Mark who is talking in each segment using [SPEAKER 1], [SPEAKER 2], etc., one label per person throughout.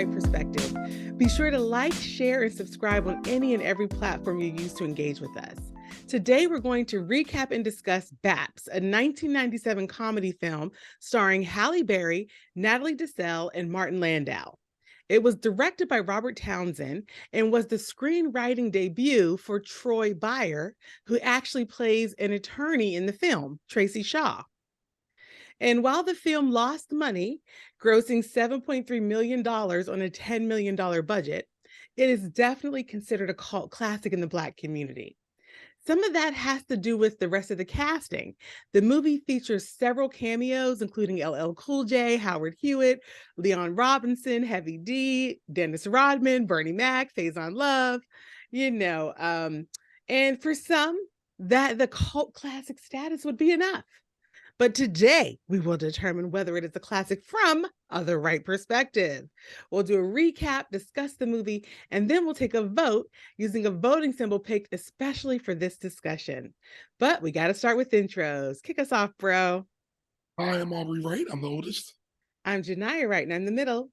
[SPEAKER 1] Wright Perspective. Be sure to like, share, and subscribe on any and every platform you use to engage with us. Today, we're going to recap and discuss BAPS, a 1997 comedy film starring Halle Berry, Natalie Desselle, and Martin Landau. It was directed by Robert Townsend and was the screenwriting debut for Troy Beyer, who actually plays an attorney in the film, Tracy Shaw. And while the film lost money, grossing $7.3 million on a $10 million budget, it is definitely considered a cult classic in the Black community. Some of that has to do with the rest of the casting. The movie features several cameos, including LL Cool J, Howard Hewitt, Leon Robinson, Heavy D, Dennis Rodman, Bernie Mac, Faison Love, and for some, that the cult classic status would be enough. But today, we will determine whether it is a classic from the Wright Perspective. We'll do a recap, discuss the movie, and then we'll take a vote using a voting symbol picked especially for this discussion. But we got to start with intros. Kick us off, bro.
[SPEAKER 2] Hi, I'm Aubrey Wright. I'm the oldest.
[SPEAKER 1] I'm Genia Wright, and I'm the middle.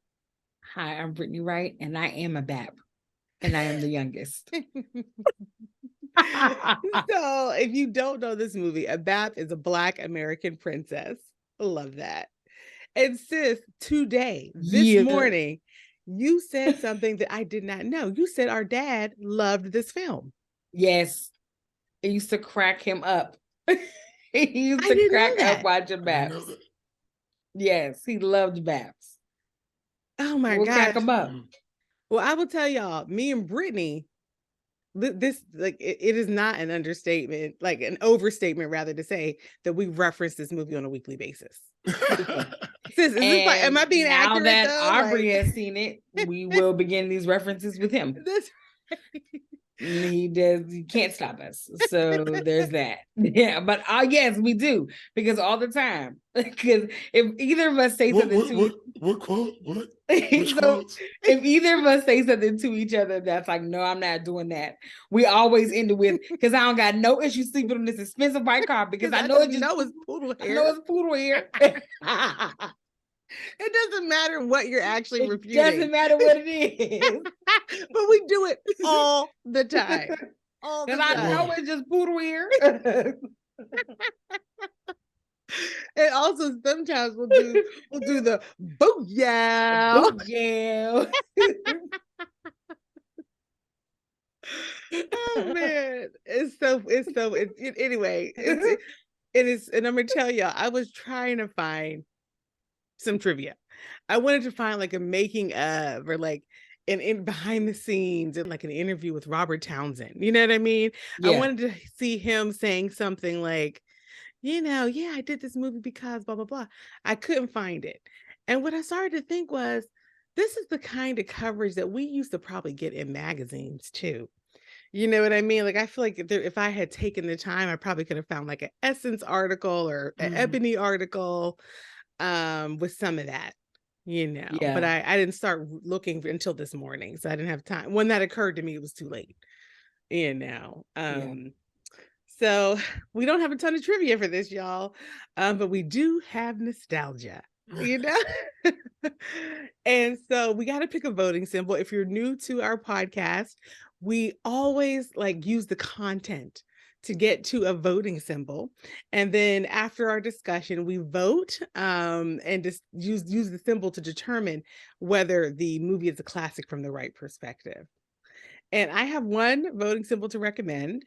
[SPEAKER 3] Hi, I'm Brittany Wright, and I am a BAP, and I am the youngest.
[SPEAKER 1] So if you don't know this movie, a BAP is a Black American princess. Love that. And sis, this morning, you said something that I did not know. You said our dad loved this film.
[SPEAKER 3] Yes. It used to crack him up. He used to crack up watching BAPS. Yes, he loved BAPS.
[SPEAKER 1] Oh my God.
[SPEAKER 3] Crack him up.
[SPEAKER 1] Well, I will tell y'all, me and Brittany, this it is not an understatement, like an overstatement rather, to say that we reference this movie on a weekly basis. Sis, am I being accurate?
[SPEAKER 3] Now that Aubrey has seen it, we will begin these references with him.
[SPEAKER 1] That's right.
[SPEAKER 3] He can't stop us. So there's that. Yeah, but yes, we do, because all the time. Because if either of us say something
[SPEAKER 2] what quote? What?
[SPEAKER 3] If either of us say something to each other that's like, no, I'm not doing that, we always end it with, because I don't got no issue sleeping on this expensive white car, because I know it's
[SPEAKER 1] poodle hair.
[SPEAKER 3] I know it's poodle hair.
[SPEAKER 1] It doesn't matter what you're actually refuting.
[SPEAKER 3] It doesn't matter what it is.
[SPEAKER 1] But we do it all the time.
[SPEAKER 3] Because I know it's just poodle hair.
[SPEAKER 1] And also sometimes we'll do the booyah.
[SPEAKER 3] Booyah.
[SPEAKER 1] Oh man. Anyway, it is, and I'm gonna tell y'all, I was trying to find some trivia. I wanted to find like a making of, or like in behind the scenes, and like an interview with Robert Townsend. You know what I mean? Yeah. I wanted to see him saying something like, I did this movie because blah, blah, blah. I couldn't find it. And what I started to think was, this is the kind of coverage that we used to probably get in magazines too. You know what I mean? Like, I feel like if I had taken the time, I probably could have found like an Essence article or an Ebony article with some of that, Yeah. But I didn't start looking until this morning, so I didn't have time. When that occurred to me, it was too late, So we don't have a ton of trivia for this, y'all, but we do have nostalgia, And so we got to pick a voting symbol. If you're new to our podcast, we always use the content to get to a voting symbol. And then after our discussion, we vote and just use the symbol to determine whether the movie is a classic from the Wright Perspective. And I have one voting symbol to recommend.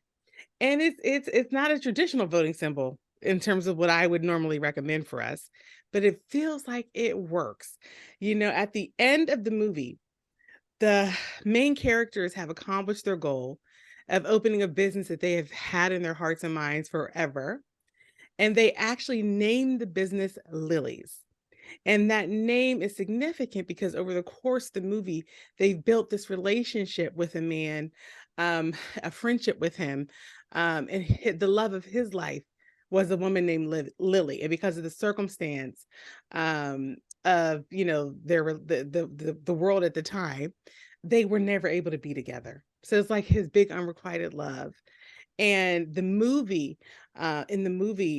[SPEAKER 1] And it's not a traditional voting symbol in terms of what I would normally recommend for us, but it feels like it works. At the end of the movie, the main characters have accomplished their goal of opening a business that they have had in their hearts and minds forever. And they actually named the business Lily's. And that name is significant because over the course of the movie, they've built this relationship with a man, a friendship with him. And the love of his life was a woman named Lily. And because of the circumstance of, the world at the time, they were never able to be together. So it's like his big unrequited love. And in the movie,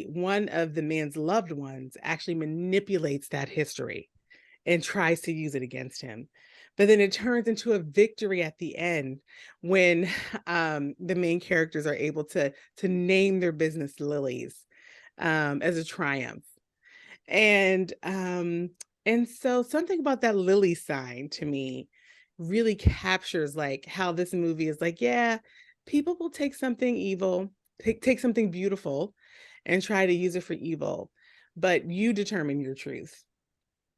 [SPEAKER 1] one of the man's loved ones actually manipulates that history and tries to use it against him. but then it turns into a victory at the end when the main characters are able to name their business Lilies as a triumph. And so something about that lily sign to me really captures like how this movie is like, yeah, people will take something evil, take something beautiful and try to use it for evil, but you determine your truth.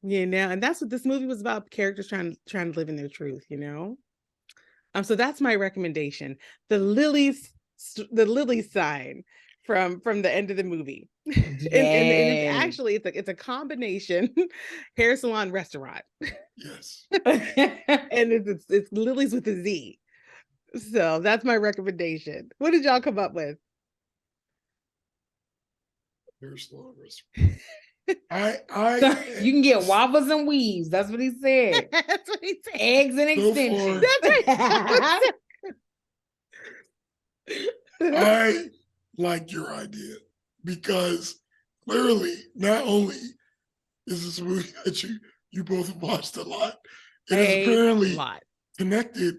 [SPEAKER 1] And that's what this movie was about, characters trying to live in their truth. So that's my recommendation. The lily sign from the end of the movie. And it's actually it's a combination hair salon restaurant.
[SPEAKER 2] Yes.
[SPEAKER 1] And it's Lilies with a Z. So that's my recommendation. What did y'all come up with?
[SPEAKER 2] Hair salon restaurant.
[SPEAKER 3] You can get wobbles and weaves. That's what he said.
[SPEAKER 1] That's what he said.
[SPEAKER 3] Eggs and extensions.
[SPEAKER 1] That's
[SPEAKER 2] I like your idea because clearly, not only is this a movie that you both watched a lot, it is apparently connected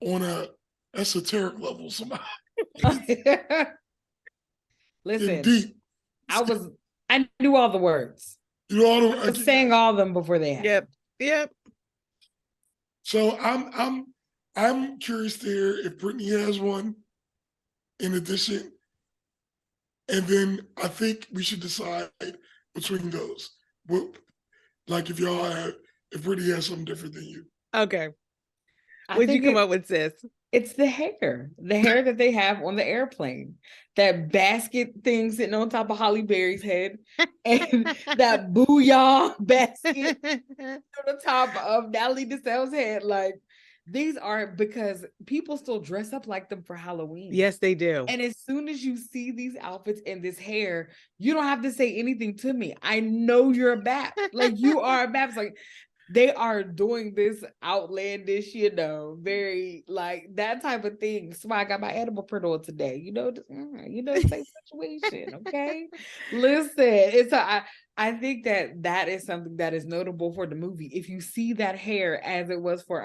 [SPEAKER 2] on a esoteric level somehow.
[SPEAKER 3] Listen,
[SPEAKER 2] deep.
[SPEAKER 3] I knew all the words.
[SPEAKER 2] You know,
[SPEAKER 3] I was saying all of them before they happened.
[SPEAKER 1] Yep.
[SPEAKER 2] So I'm curious to hear if Brittany has one in addition. And then I think we should decide between those. Like if Brittany has something different than you.
[SPEAKER 1] Okay. What'd you come up with, sis?
[SPEAKER 3] It's the hair that they have on the airplane, that basket thing sitting on top of Halle Berry's head, and that booyah basket on the top of Natalie Desselle's head. Like, these are because people still dress up like them for Halloween.
[SPEAKER 1] Yes, they do.
[SPEAKER 3] And as soon as you see these outfits and this hair, you don't have to say anything to me. I know you're a BAPS. Like, you are a BAPS. Like, they are doing this outlandish, very like that type of thing. So I got my animal print on today, same situation. Okay. Listen, I think that is something that is notable for the movie. If you see that hair as it was for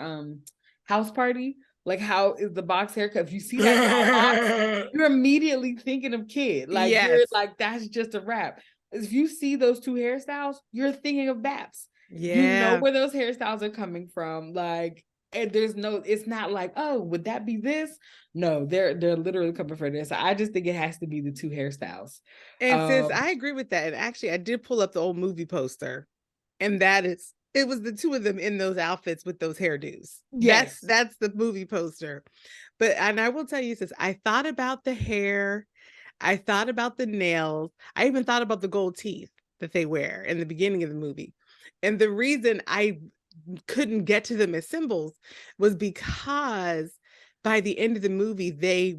[SPEAKER 3] House Party, like how is the box haircut? If you see that box, you're immediately thinking of kid. Like, yes. You're like, that's just a wrap. If you see those two hairstyles, you're thinking of BAPS. Yeah. You know where those hairstyles are coming from. Like, and it's not like, oh, would that be this? No, they're literally coming for this. I just think it has to be the two hairstyles.
[SPEAKER 1] And sis, I agree with that. And actually, I did pull up the old movie poster, and it was the two of them in those outfits with those hairdos. Yes, that's the movie poster. And I will tell you, sis, I thought about the hair, I thought about the nails, I even thought about the gold teeth that they wear in the beginning of the movie. And the reason I couldn't get to them as symbols was because by the end of the movie, they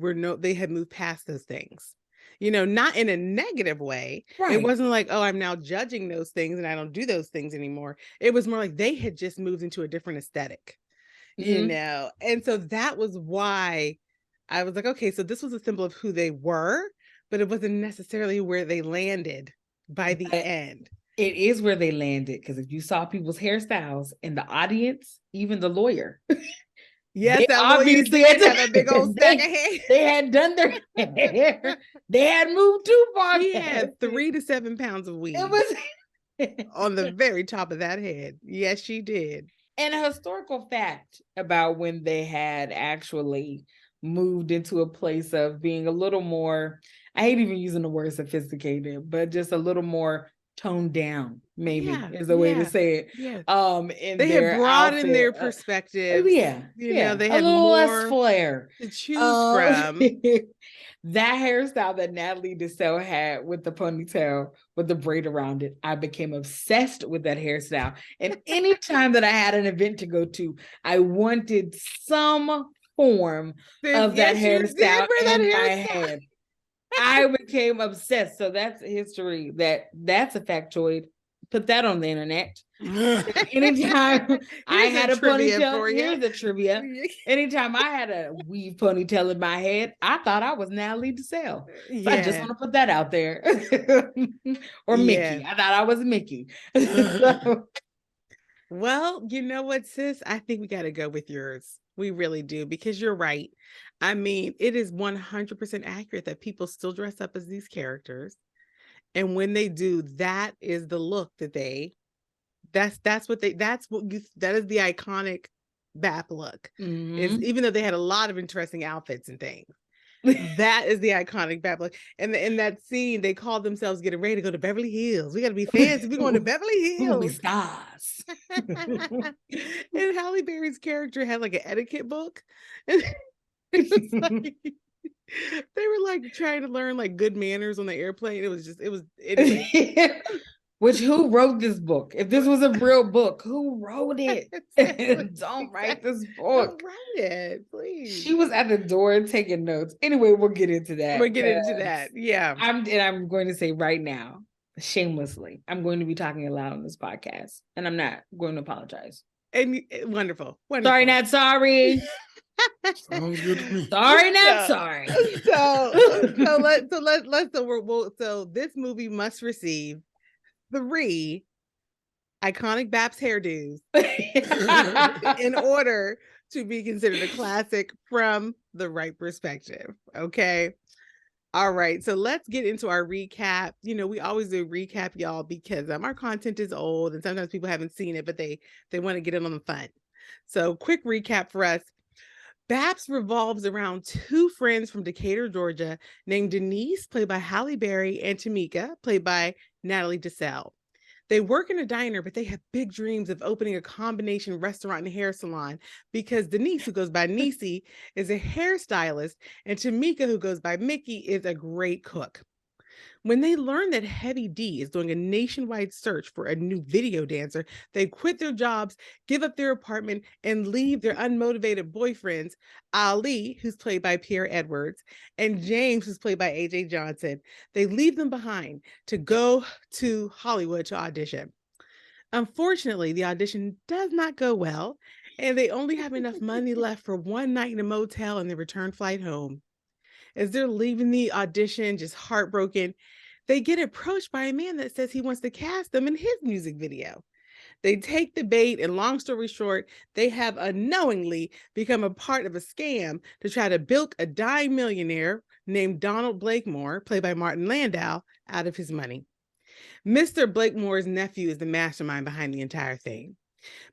[SPEAKER 1] had moved past those things, not in a negative way. Right. It wasn't like, oh, I'm now judging those things and I don't do those things anymore. It was more like they had just moved into a different aesthetic, And so that was why I was like, okay, so this was a symbol of who they were, but it wasn't necessarily where they landed by the end.
[SPEAKER 3] It is where they landed, because if you saw people's hairstyles in the audience, even the lawyer,
[SPEAKER 1] yes, that obviously had a big old stack of hair.
[SPEAKER 3] They had done their hair. They had moved too far.
[SPEAKER 1] She had 3 to 7 pounds of weave. It was on the very top of that head. Yes, she did.
[SPEAKER 3] And a historical fact about when they had actually moved into a place of being a little more, I hate even using the word sophisticated, but just a little more toned down, maybe is the way to say it.
[SPEAKER 1] They had broadened their perspective.
[SPEAKER 3] They
[SPEAKER 1] had
[SPEAKER 3] a little
[SPEAKER 1] more
[SPEAKER 3] less flair
[SPEAKER 1] to choose from.
[SPEAKER 3] That hairstyle that Natalie Desselle had with the ponytail with the braid around it, I became obsessed with that hairstyle. And anytime that I had an event to go to, I wanted some form of that hairstyle in my head. I became obsessed. So that's history. That's a factoid. Put that on the internet. Anytime I had a ponytail, here's the trivia. Anytime I had a weave ponytail in my head, I thought I was Natalie Desselle. So I just want to put that out there. Or Mickey. I thought I was Mickey.
[SPEAKER 1] Well, you know what, sis? I think we got to go with yours. We really do, because you're right. I mean, it is 100% accurate that people still dress up as these characters. And when they do, that is the look that that's what that is the iconic BAP look. Is even though they had a lot of interesting outfits and things. That is the iconic BAP look. And in that scene, they called themselves getting ready to go to Beverly Hills. We got to be fancy. We're going to Beverly
[SPEAKER 3] We're gonna be
[SPEAKER 1] Hills.
[SPEAKER 3] stars.
[SPEAKER 1] And Halle Berry's character had like an etiquette book. And it was like, they were like trying to learn like good manners on the airplane. Anyway.
[SPEAKER 3] Which, who wrote this book? If this was a real book, who wrote it? Don't write this book.
[SPEAKER 1] Don't write it, please.
[SPEAKER 3] She was at the door taking notes. Anyway, we'll get into that.
[SPEAKER 1] We'll get into that. Yeah.
[SPEAKER 3] I'm going to say right now, shamelessly, I'm going to be talking aloud on this podcast, and I'm not going to apologize.
[SPEAKER 1] And wonderful.
[SPEAKER 3] Sorry, not sorry.
[SPEAKER 2] Sounds good to me.
[SPEAKER 3] Sorry, not sorry.
[SPEAKER 1] So this movie must receive 3 iconic BAPS hairdos in order to be considered a classic from the Wright perspective. Okay. All right. So let's get into our recap. You know, we always do a recap, y'all, because our content is old and sometimes people haven't seen it, but they want to get in on the fun. So quick recap for us. BAPS revolves around 2 friends from Decatur, Georgia, named Denise, played by Halle Berry, and Tamika, played by Natalie Desselle. They work in a diner, but they have big dreams of opening a combination restaurant and hair salon because Denise, who goes by Niecy, is a hairstylist, and Tamika, who goes by Mickey, is a great cook. When they learn that Heavy D is doing a nationwide search for a new video dancer, they quit their jobs, give up their apartment, and leave their unmotivated boyfriends, Ali, who's played by Pierre Edwards, and James, who's played by AJ Johnson. They leave them behind to go to Hollywood to audition. Unfortunately, the audition does not go well, and they only have enough money left for one night in a motel and their return flight home. As they're leaving the audition, just heartbroken, they get approached by a man that says he wants to cast them in his music video. They take the bait, and long story short, they have unknowingly become a part of a scam to try to bilk a dying millionaire named Donald Blakemore, played by Martin Landau, out of his money. Mr. Blakemore's nephew is the mastermind behind the entire thing.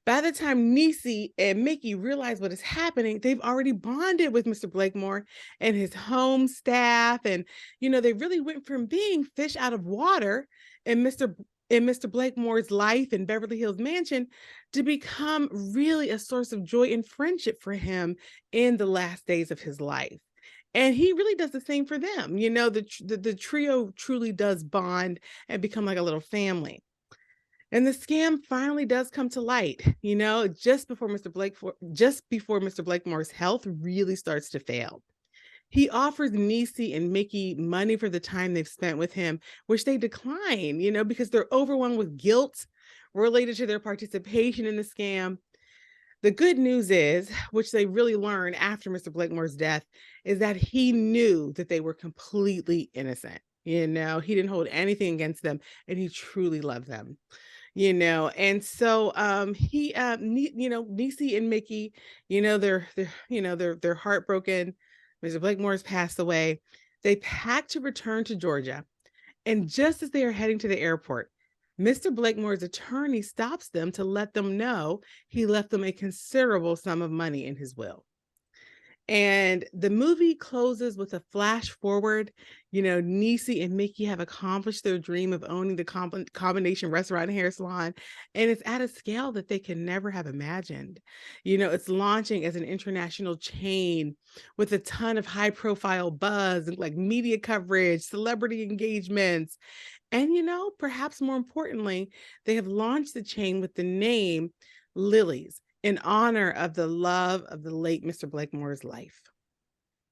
[SPEAKER 1] By the time Niecy and Mickey realize what is happening, they've already bonded with Mr. Blakemore and his home staff. And, they really went from being fish out of water in Mr. Blakemore's life in Beverly Hills Mansion to become really a source of joy and friendship for him in the last days of his life. And he really does the same for them. The trio truly does bond and become like a little family. And the scam finally does come to light, just before Mr. Blakemore's health really starts to fail. He offers Niecy and Mickey money for the time they've spent with him, which they decline, because they're overwhelmed with guilt related to their participation in the scam. The good news is, which they really learn after Mr. Blakemore's death, is that he knew that they were completely innocent. He didn't hold anything against them, and he truly loved them. And so Niecy and Mickey, they're heartbroken. Mr. Blakemore's passed away. They pack to return to Georgia, and just as they are heading to the airport, Mr. Blakemore's attorney stops them to let them know he left them a considerable sum of money in his will. And the movie closes with a flash forward. Niecy and Mickey have accomplished their dream of owning the combination restaurant and hair salon. And it's at a scale that they can never have imagined. It's launching as an international chain with a ton of high profile buzz and like media coverage, celebrity engagements. And, perhaps more importantly, they have launched the chain with the name Lily's, in honor of the love of the late Mr. Blakemore's life.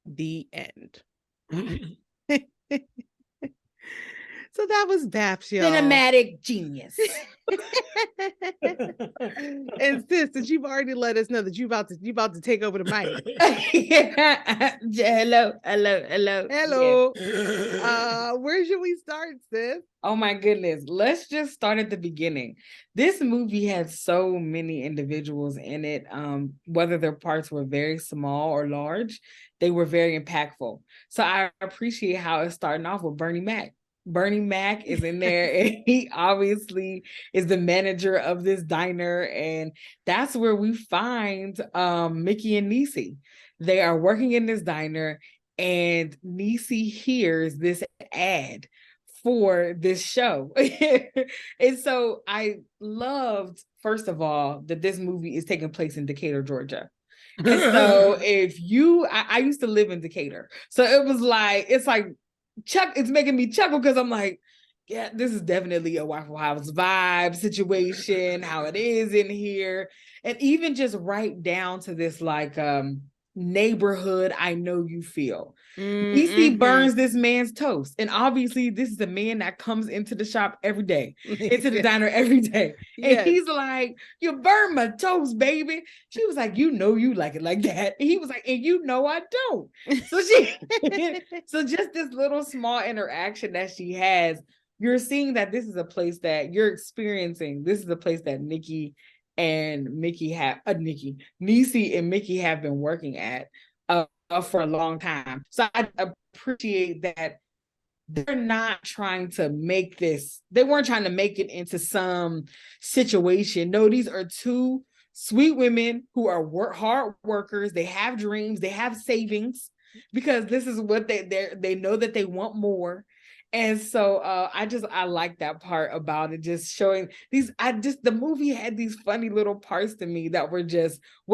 [SPEAKER 1] The end. So that was BAPS, y'all.
[SPEAKER 3] Cinematic genius.
[SPEAKER 1] And sis, that you've already let us know that you about to take over the mic. Hello. Where should we start, sis?
[SPEAKER 3] Oh my goodness. Let's just start at the beginning. This movie had so many individuals in it. Whether their parts were very small or large, they were very impactful. So I appreciate how it's starting off with Bernie Mac. Bernie Mac is in there, and he obviously is the manager of this diner, and that's where we find Mickey and Niecy. They are working in this diner, and Niecy hears this ad for this show. And so I loved, first of all, that this movie is taking place in Decatur, Georgia. And so I used to live in Decatur, so it's like it's making me chuckle because I'm like, yeah, this is definitely a Waffle House vibe situation, how it is in here. And even just right down to this like neighborhood, I know you feel. Niecy burns this man's toast. And obviously this is a man that comes into the shop every day, into the diner every day. And he's like, you burn my toast, baby. She was like, you know you like it like that. And he was like, and you know I don't. So so just this little small interaction that she has, you're seeing that this is a place that you're experiencing. This is a place that Niecy and Mickey have been working at for a long time. So I appreciate that they're not trying to make this, they weren't trying to make it into some situation. No, these are two sweet women who are hard workers. They have dreams, they have savings, because this is what they know that they want more. And so I like that part about it, just showing the movie had these funny little parts to me that would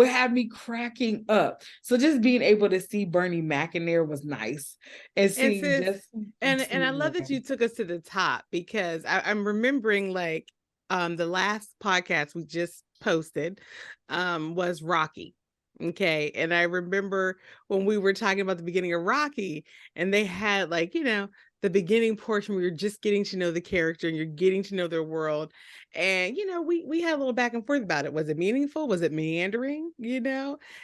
[SPEAKER 3] have me cracking up. So just being able to see Bernie Mac in there was nice. And
[SPEAKER 1] I love that you took us to the top, because I'm remembering like the last podcast we just posted was Rocky. Okay. And I remember when we were talking about the beginning of Rocky, and they had like, the beginning portion where you're just getting to know the character and you're getting to know their world. And, we had a little back and forth about it. Was it meaningful? Was it meandering?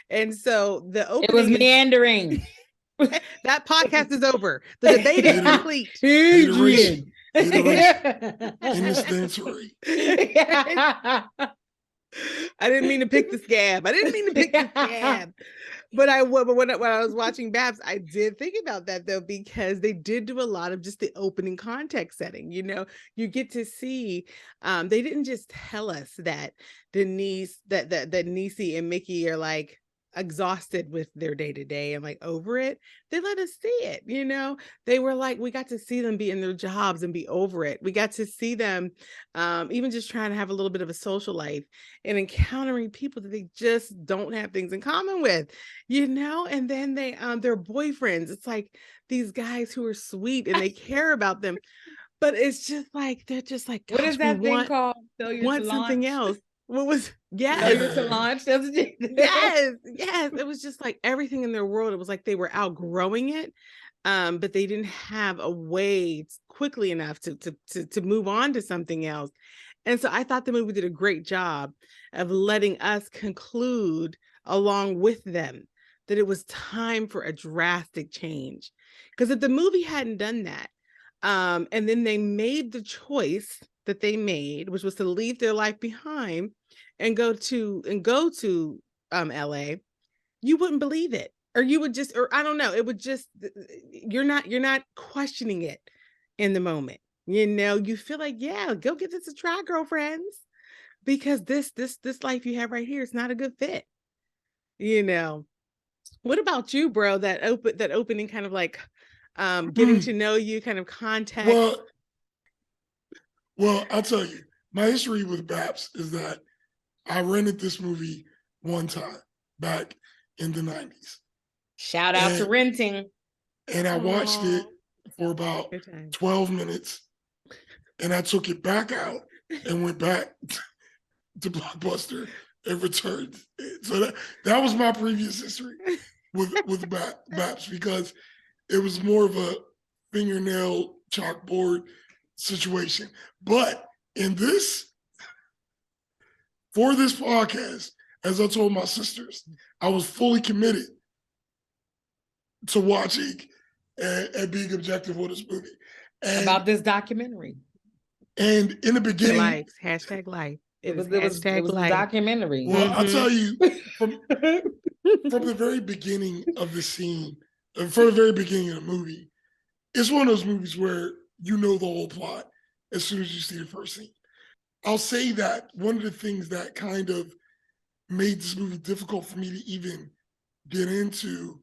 [SPEAKER 1] And so the opening.
[SPEAKER 3] It was meandering.
[SPEAKER 1] That podcast is over. The debate is complete.
[SPEAKER 2] Adrian. In the sensory.
[SPEAKER 1] I didn't mean to pick the scab. But when I was watching BAPS, I did think about that though, because they did do a lot of just the opening context setting. You get to see, they didn't just tell us that Niecy and Mickey are like exhausted with their day-to-day and like over it. They let us see it. They were like, we got to see them be in their jobs and be over it. We got to see them even just trying to have a little bit of a social life and encountering people that they just don't have things in common with, and then they their boyfriends. It's like these guys who are sweet and they care about them, but it's just like they're just like,
[SPEAKER 3] what is that thing called?
[SPEAKER 1] Want something else. What was
[SPEAKER 3] to launch?
[SPEAKER 1] Yes. It was just like everything in their world. It was like they were outgrowing it, but they didn't have a way quickly enough to move on to something else. And so I thought the movie did a great job of letting us conclude along with them that it was time for a drastic change. Because if the movie hadn't done that, and then they made the choice that they made, which was to leave their life behind and go to LA, you wouldn't believe it. Or you would just, or I don't know, it would just, you're not questioning it in the moment. You feel like, yeah, go get this a try, girlfriends, because this life you have right here is not a good fit. What about you, bro? That opening kind of like getting to know you kind of context.
[SPEAKER 2] Well, I'll tell you, my history with BAPS is that I rented this movie one time back in the 90s.
[SPEAKER 3] Shout out to renting.
[SPEAKER 2] And I watched it for about 12 minutes, and I took it back out and went back to Blockbuster and returned. So that was my previous history with BAPS, because it was more of a fingernail chalkboard situation. But in this, for this podcast, as I told my sisters, I was fully committed to watching and being objective on this movie. And,
[SPEAKER 3] about this documentary.
[SPEAKER 2] And in the beginning,
[SPEAKER 1] Life, hashtag life. It was hashtag
[SPEAKER 3] the
[SPEAKER 1] life.
[SPEAKER 3] documentary.
[SPEAKER 2] Well, I'll tell you, from the very beginning of the scene, from the very beginning of the movie, it's one of those movies where you know the whole plot as soon as you see the first scene. I'll say that one of the things that kind of made this movie difficult for me to even get into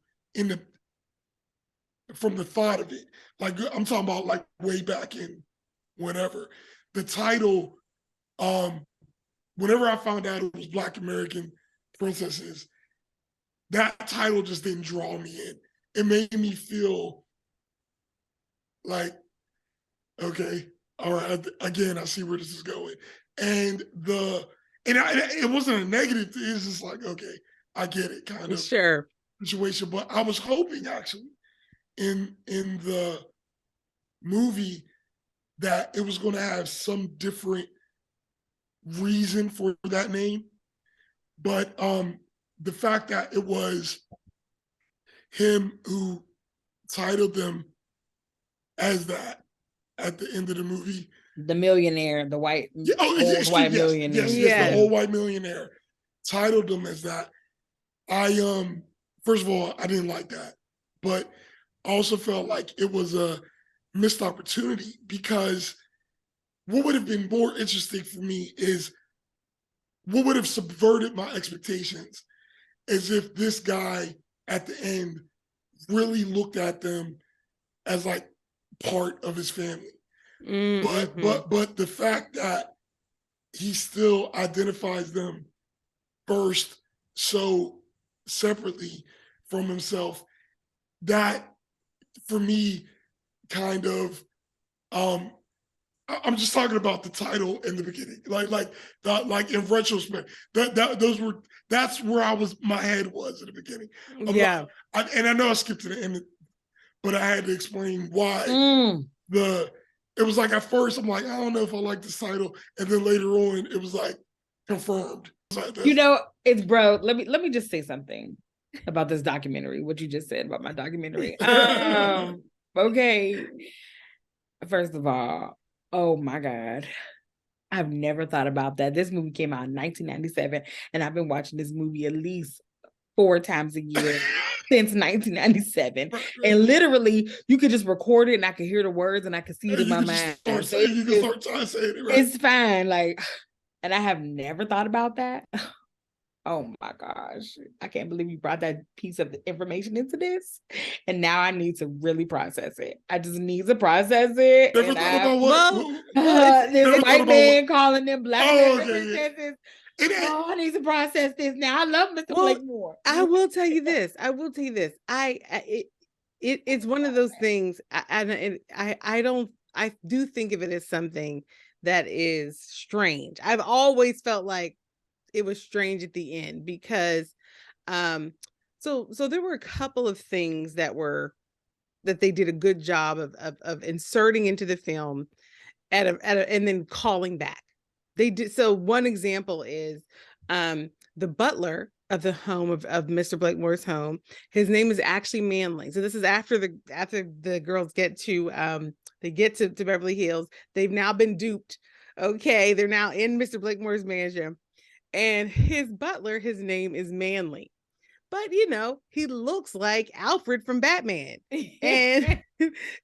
[SPEAKER 2] from the thought of it, like I'm talking about like way back in whatever, the title, whenever I found out it was Black American Princesses, that title just didn't draw me in. It made me feel like, okay, all right, again, I see where this is going. And it wasn't a negative thing. It's just like, okay, I get it kind of situation. But I was hoping actually in the movie that it was going to have some different reason for that name. But the fact that it was him who titled them as that at the end of the movie.
[SPEAKER 3] The millionaire, the white, white millionaire.
[SPEAKER 2] Yes, the old white millionaire titled them as that. I first of all, I didn't like that, but I also felt like it was a missed opportunity, because what would have been more interesting for me is what would have subverted my expectations is if this guy at the end really looked at them as like part of his family. Mm-hmm. But the fact that he still identifies them first so separately from himself, that for me kind of I'm just talking about the title in the beginning, like in retrospect, that's where my head was in the beginning. And I know I skipped to the end, but I had to explain why it was like at first I'm like, I don't know if I like this title, and then later on it was like confirmed.
[SPEAKER 3] You know, it's bro. Let me just say something about this documentary. What you just said about my documentary. Okay. First of all, oh my God. I've never thought about that. This movie came out in 1997, and I've been watching this movie at least 4 times a year since 1997. And literally, you could just record it, and I could hear the words, and I could see it in my mind. It's fine. Like, and I have never thought about that. Oh my gosh. I can't believe you brought that piece of information into this. And now I need to really process it. I just need to process it.
[SPEAKER 2] Never thought about what?
[SPEAKER 3] There's a white man calling them Black princesses. I need to process this now. I love Mr. Blakemore.
[SPEAKER 1] I will tell you this. It's one of those things. I do think of it as something that is strange. I've always felt like it was strange at the end because so there were a couple of things that they did a good job of inserting into the film and then calling back. They did. So one example is the butler of the home of Mr. Blakemore's home. His name is actually Manley. So this is after the girls get to Beverly Hills. They've now been duped. Okay, they're now in Mr. Blakemore's mansion. And his butler, his name is Manley. But, he looks like Alfred from Batman. And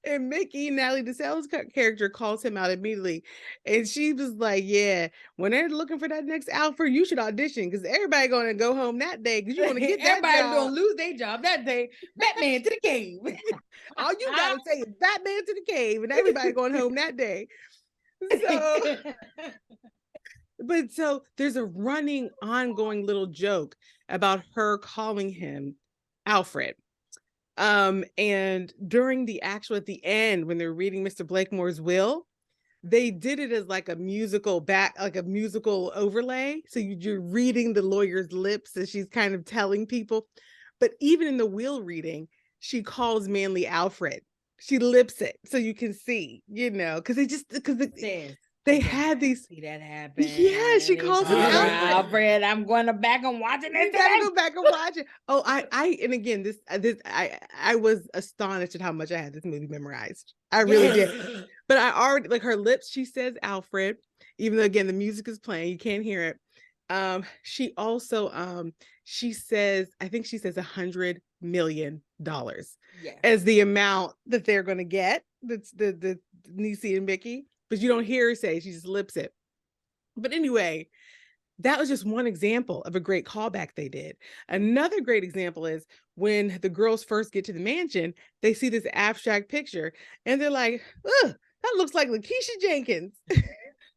[SPEAKER 1] Mickey, Natalie Desselle's character, calls him out immediately. And she was like, yeah, when they're looking for that next Alfred, you should audition because everybody going to go home that day because you want to get that
[SPEAKER 3] everybody
[SPEAKER 1] job.
[SPEAKER 3] Going to lose their job that day. Batman to the cave.
[SPEAKER 1] All you got to say is Batman to the cave and everybody going home that day. So... But so there's a running, ongoing little joke about her calling him Alfred. And during at the end, when they're reading Mr. Blakemore's will, they did it as like a musical overlay. So you're reading the lawyer's lips as she's kind of telling people. But even in the will reading, she calls Manley Alfred. she lips it so you can see, because they had these.
[SPEAKER 3] See that happen.
[SPEAKER 1] Yeah, she calls him
[SPEAKER 3] Alfred. I'm going back and watching it.
[SPEAKER 1] You gotta go back and watch it. Oh, and again, I was astonished at how much I had this movie memorized. I really did. But I already, like, her lips, she says Alfred, even though again the music is playing, you can't hear it. She also she says, I think she says $100 million as the amount that they're gonna get. That's the Niecy and Mickey, but you don't hear her say, she just lips it. But anyway, that was just one example of a great callback they did. Another great example is when the girls first get to the mansion, they see this abstract picture and they're like, ugh, that looks like Lakeisha Jenkins.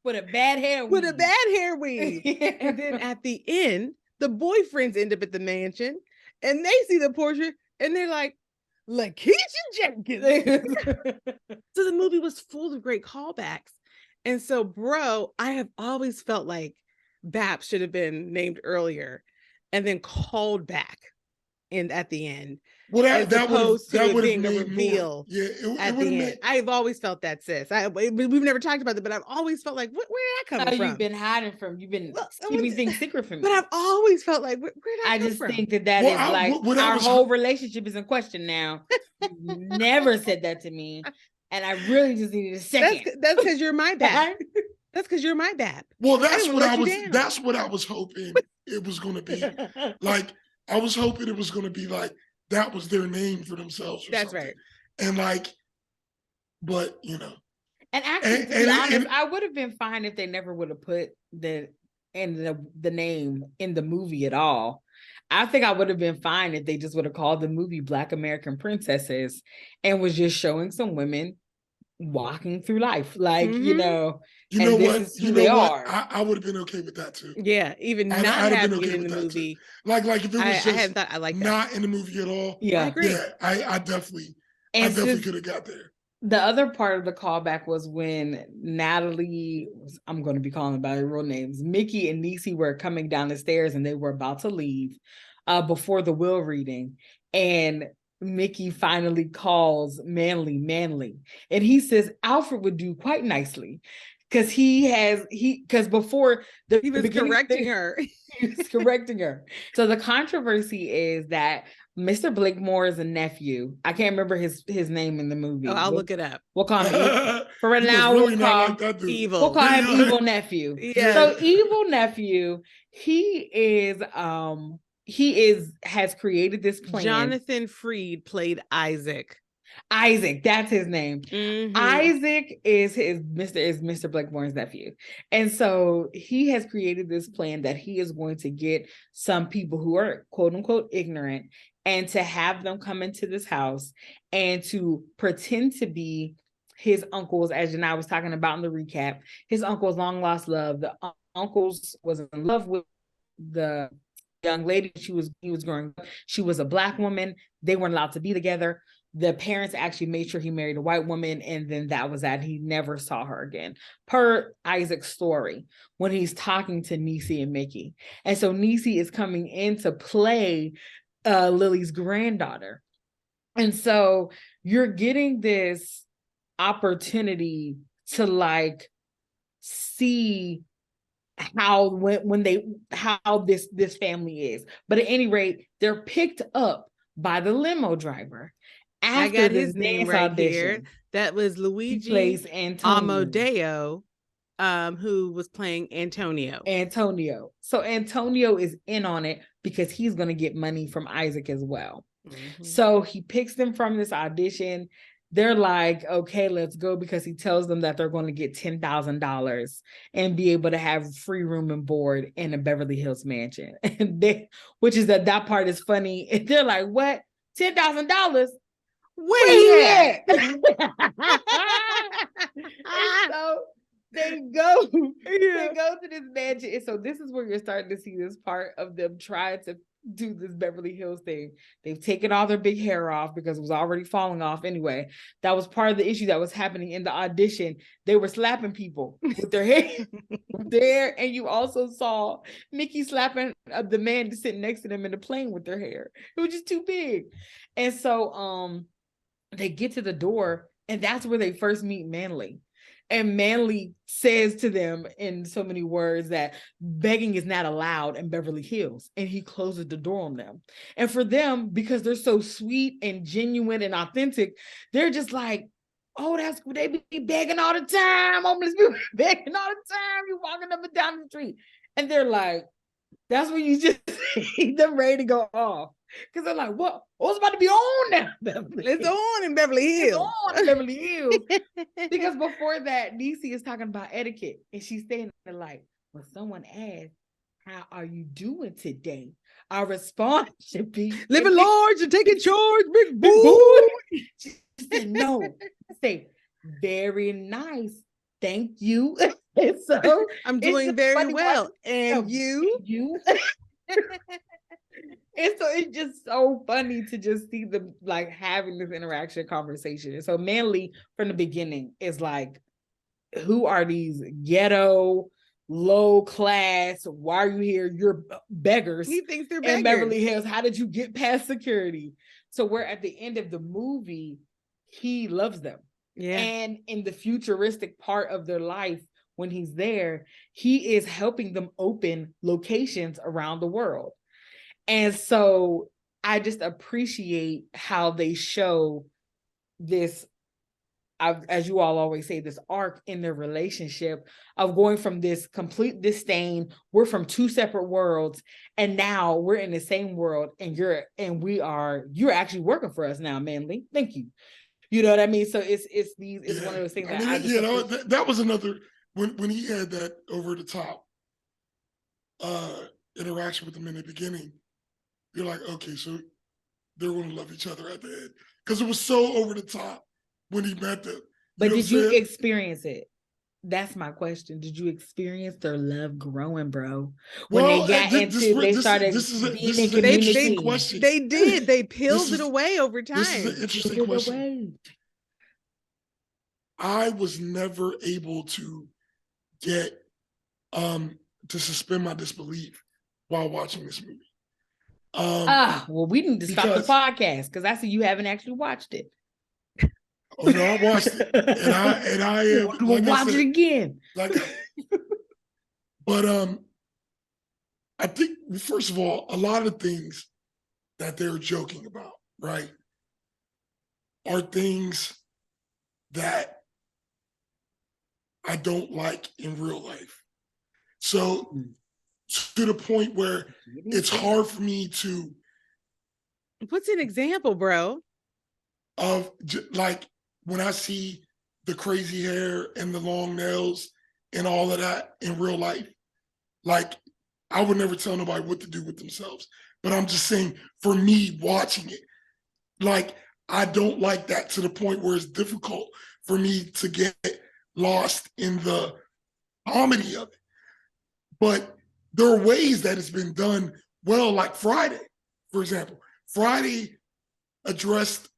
[SPEAKER 3] With a bad hair weave.
[SPEAKER 1] With a bad hair weave. And then at the end, the boyfriends end up at the mansion and they see the portrait and they're like, Lakeisha Jenkins. So the movie was full of great callbacks. And so, bro, I have always felt like BAPS should have been named earlier and then called back at the end.
[SPEAKER 2] Well, that would have
[SPEAKER 1] been a reveal.
[SPEAKER 2] Yeah,
[SPEAKER 1] at the end. I've always felt that, sis. We've never talked about it, but I've always felt like, where did that come from?
[SPEAKER 3] You've been hiding from. You've been keeping things secret from me.
[SPEAKER 1] But I've always felt like, where did that come from?
[SPEAKER 3] I just think that is our whole relationship is in question now. You never said that to me, and I really just needed a second.
[SPEAKER 1] That's because you're my BAP. That's because you're my BAP.
[SPEAKER 2] Well, that's what I was hoping it was going to be. Like, I was hoping it was going to be like, that was their name for themselves. That's something. Right. And like, but
[SPEAKER 3] And actually, to be honest, I would have been fine if they never would have put the name in the movie at all. I think I would have been fine if they just would have called the movie Black American Princesses and was just showing some women walking through life. Like,
[SPEAKER 2] you know what? I would have been okay with that too.
[SPEAKER 1] Yeah, even not having it in the movie.
[SPEAKER 2] Too. Like if it was
[SPEAKER 1] I
[SPEAKER 2] not in the movie at all.
[SPEAKER 1] Yeah, I agree.
[SPEAKER 2] Yeah, I definitely could have got there.
[SPEAKER 3] The other part of the callback was when Natalie, I'm going to be calling by their real names, Mickey and Niecy were coming down the stairs and they were about to leave before the will reading. And Mickey finally calls Manly, and he says Alfred would do quite nicely because before
[SPEAKER 1] he was correcting her.
[SPEAKER 3] He was correcting her. So the controversy is that Mr. Blakemore's a nephew. I can't remember his name in the movie.
[SPEAKER 1] Oh, I'll look it up.
[SPEAKER 3] We'll call him for right now. We'll call him evil. We'll call him evil nephew. Yeah. So evil nephew, he has created this plan.
[SPEAKER 1] Jonathan Freed played Isaac.
[SPEAKER 3] Isaac, that's his name. Mm-hmm. Isaac is Mr. Blakemore's nephew. And so he has created this plan that he is going to get some people who are quote unquote ignorant and to have them come into this house and to pretend to be his uncles, as Janai was talking about in the recap, his uncle's long lost love. The uncles was in love with the young lady he was growing up. She was a Black woman. They weren't allowed to be together. The parents actually made sure he married a white woman, and then that was that. He never saw her again, per Isaac's story, when he's talking to Niecy and Mickey. And so Niecy is coming in to play Lily's granddaughter. And so you're getting this opportunity to like see how this family is. But at any rate, they're picked up by the limo driver.
[SPEAKER 1] I got his name right here. That was Luigi
[SPEAKER 3] plays
[SPEAKER 1] Amadeo, who was playing Antonio.
[SPEAKER 3] So Antonio is in on it because he's going to get money from Isaac as well. Mm-hmm. So he picks them from this audition. They're like, okay, let's go, because he tells them that they're going to get $10,000 and be able to have free room and board in a Beverly Hills mansion. And that part is funny. And they're like, what? $10,000? Where you at? So they go to this mansion. And so this is where you're starting to see this part of them trying to do this Beverly Hills thing. They've taken all their big hair off because it was already falling off anyway. That was part of the issue that was happening in the audition. They were slapping people with their hair, and you also saw Mickey slapping the man sitting next to them in the plane with their hair. It was just too big. And so they get to the door, and that's where they first meet Manly. And Manly says to them in so many words that begging is not allowed in Beverly Hills. And he closes the door on them. And for them, because they're so sweet and genuine and authentic, they're just like, oh, that's cool. They be begging all the time. Homeless people begging all the time. You're walking up and down the street. And they're like, that's when you just see them ready to go off. Because they're like, what? What's about to be on now?
[SPEAKER 1] It's on in Beverly Hills.
[SPEAKER 3] It's on in Beverly Hills. Because before that, Niecy is talking about etiquette. And she's saying like, when someone asks, how are you doing today? Our response should be
[SPEAKER 1] living large and taking charge, big boy.
[SPEAKER 3] boy. She said, no. I say, very nice. Thank you. So
[SPEAKER 1] I'm doing very well. And you?
[SPEAKER 3] You? And so it's just so funny to just see them like having this interaction conversation. And so Manly from the beginning is like, who are these ghetto, low class? Why are you here? You're beggars.
[SPEAKER 1] He thinks they're beggars.
[SPEAKER 3] In Beverly Hills. How did you get past security? So we're at the end of the movie, he loves them.
[SPEAKER 1] Yeah.
[SPEAKER 3] And in the futuristic part of their life, when he's there, he is helping them open locations around the world. And so I just appreciate how they show this, as you all always say, this arc in their relationship of going from this complete disdain. We're from two separate worlds, and now we're in the same world, and you're actually working for us now, Manly. Thank you. You know what I mean? So it's one of those things that
[SPEAKER 2] that was another when he had that over the top interaction with them in the beginning. You're like, okay, so they're going to love each other at the end, because it was so over the top when he met them.
[SPEAKER 3] But did you experience it? That's my question. Did you experience their love growing, bro? When they got into, they started being in community.
[SPEAKER 2] Question.
[SPEAKER 1] They did. They peeled it away over time.
[SPEAKER 2] This is an interesting question. I was never able to get to suspend my disbelief while watching this movie.
[SPEAKER 3] Well, we need to stop the podcast because I see you haven't actually watched it.
[SPEAKER 2] Oh no, I watched it, and I am.
[SPEAKER 3] We'll watch it again.
[SPEAKER 2] But I think first of all, a lot of things that they're joking about, right, are things that I don't like in real life. So to the point where it's hard for me to.
[SPEAKER 1] What's an example, bro?
[SPEAKER 2] Of like when I see the crazy hair and the long nails and all of that in real life, like I would never tell nobody what to do with themselves. But I'm just saying, for me watching it, like I don't like that to the point where it's difficult for me to get lost in the comedy of it. But there are ways that it's been done well, like Friday, for example. Friday addressed,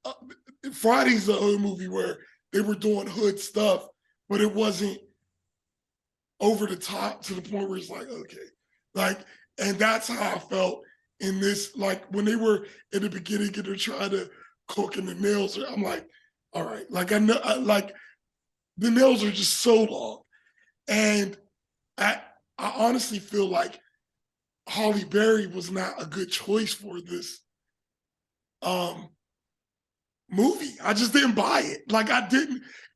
[SPEAKER 2] Friday's the other movie where they were doing hood stuff, but it wasn't over the top to the point where it's like, okay. Like, and that's how I felt in this, like when they were in the beginning and they're trying to cook and the nails are, I'm like, all right. Like I know, like the nails are just so long. And I honestly feel like Halle Berry was not a good choice for this movie. I just didn't buy it. Like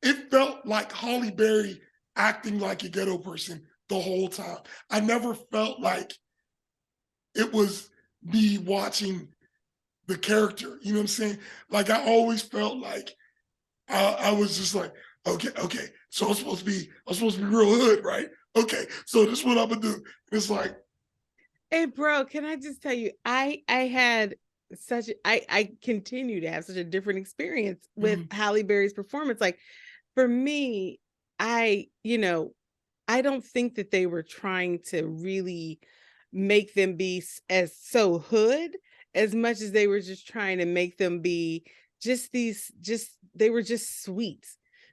[SPEAKER 2] it felt like Halle Berry acting like a ghetto person the whole time. I never felt like it was me watching the character. You know what I'm saying? Like I always felt like I was just like, okay. So I'm supposed to be real hood, right? Okay, so this is what I'm gonna do. It's like,
[SPEAKER 1] hey, bro, can I just tell you, I continue to have such a different experience with Halle Berry's performance. Like for me, I don't think that they were trying to really make them be as so hood as much as they were just trying to make them be they were just sweet.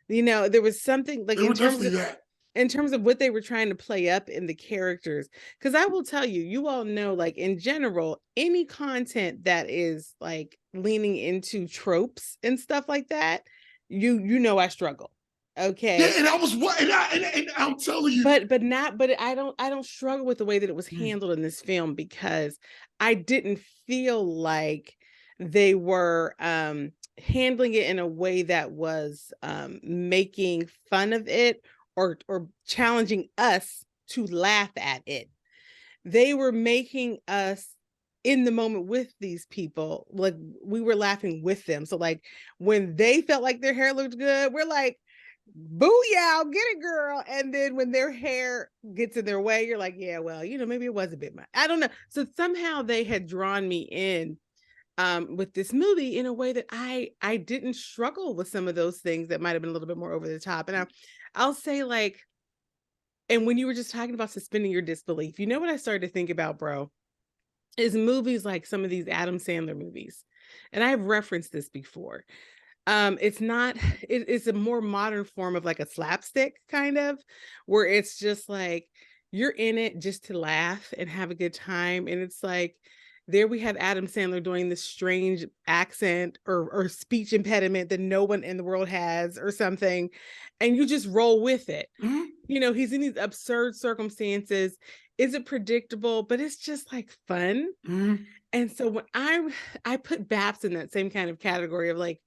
[SPEAKER 1] There was something like
[SPEAKER 2] they were definitely that.
[SPEAKER 1] in terms of what they were trying to play up in the characters. Because I will tell you, you all know, like in general, any content that is like leaning into tropes and stuff like that, you know I struggle. Okay.
[SPEAKER 2] Yeah, and I was what, and I'm telling you,
[SPEAKER 1] but I don't struggle with the way that it was handled in this film, because I didn't feel like they were handling it in a way that was making fun of it or challenging us to laugh at it. They were making us in the moment with these people, like we were laughing with them. So like when they felt like their hair looked good, we're like, booyah, get it, girl. And then when their hair gets in their way, you're like, yeah, well, maybe it was a bit much. I don't know. So somehow they had drawn me in with this movie in a way that I didn't struggle with some of those things that might have been a little bit more over the top. And I'll say, like, and when you were just talking about suspending your disbelief, what I started to think about, bro, is movies like some of these Adam Sandler movies. And I've referenced this before. It's a more modern form of like a slapstick kind of, where it's just like you're in it just to laugh and have a good time. And it's like, there we have Adam Sandler doing this strange accent or speech impediment that no one in the world has or something. And you just roll with it. Mm-hmm. He's in these absurd circumstances. Is it predictable? But it's just like fun. Mm-hmm. And so when I put BAPS in that same kind of category of like,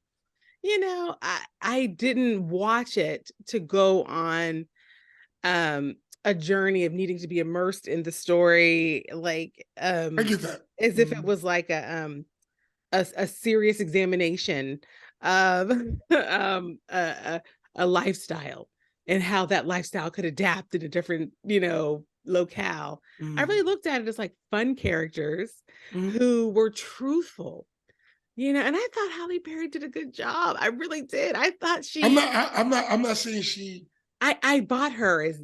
[SPEAKER 1] I didn't watch it to go on a journey of needing to be immersed in the story, like
[SPEAKER 2] I get that.
[SPEAKER 1] As if it was like a serious examination of a lifestyle and how that lifestyle could adapt in a different, locale. I really looked at it as like fun characters who were truthful. And I thought Halle Berry did a good job. I really did. I thought she.
[SPEAKER 2] I'm not saying she.
[SPEAKER 1] I bought her as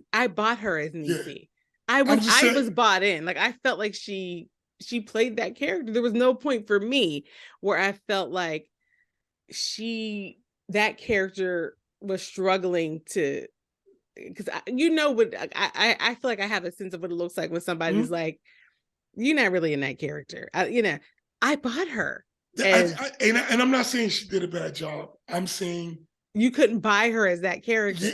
[SPEAKER 1] Niecy.
[SPEAKER 2] Yeah.
[SPEAKER 1] I was bought in. Like I felt like she played that character. There was no point for me where I felt like that character was struggling to, because I feel like I have a sense of what it looks like when somebody's like, you're not really in that character. I bought her.
[SPEAKER 2] And I'm not saying she did a bad job. I'm saying
[SPEAKER 1] you couldn't buy her as that character.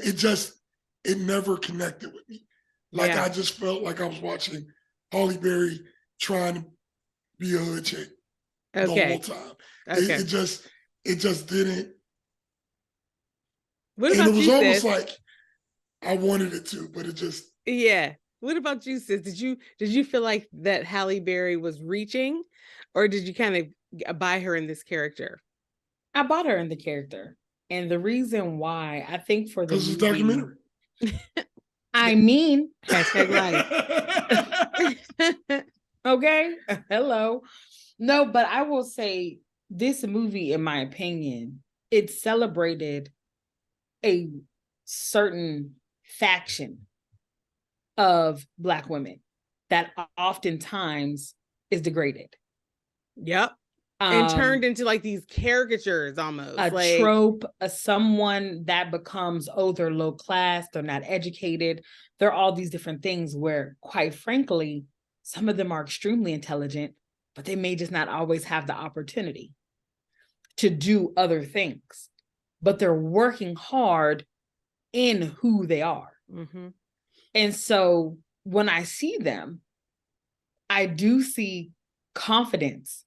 [SPEAKER 2] It never connected with me. Like I just felt like I was watching Halle Berry trying to be a hood chick the whole time. Okay. It just didn't.
[SPEAKER 1] What about
[SPEAKER 2] and it was
[SPEAKER 1] you,
[SPEAKER 2] almost
[SPEAKER 1] sis?
[SPEAKER 2] like I wanted it to, but it just.
[SPEAKER 1] Yeah. What about you, sis? Did you feel like that Halle Berry was reaching, or did you kind of buy her in this character?
[SPEAKER 3] I bought her in the character. And the reason why, I think for the
[SPEAKER 2] movie, it's a documentary.
[SPEAKER 3] I mean,
[SPEAKER 1] hashtag
[SPEAKER 3] life. Okay. Hello. No, but I will say this movie, in my opinion, it celebrated a certain faction of Black women that oftentimes is degraded.
[SPEAKER 1] Yep. And turned into like these caricatures almost.
[SPEAKER 3] A trope, someone that becomes, they're low class, they're not educated. They're all these different things where, quite frankly, some of them are extremely intelligent, but they may just not always have the opportunity to do other things. But they're working hard in who they are. Mm-hmm. And so when I see them, I do see confidence.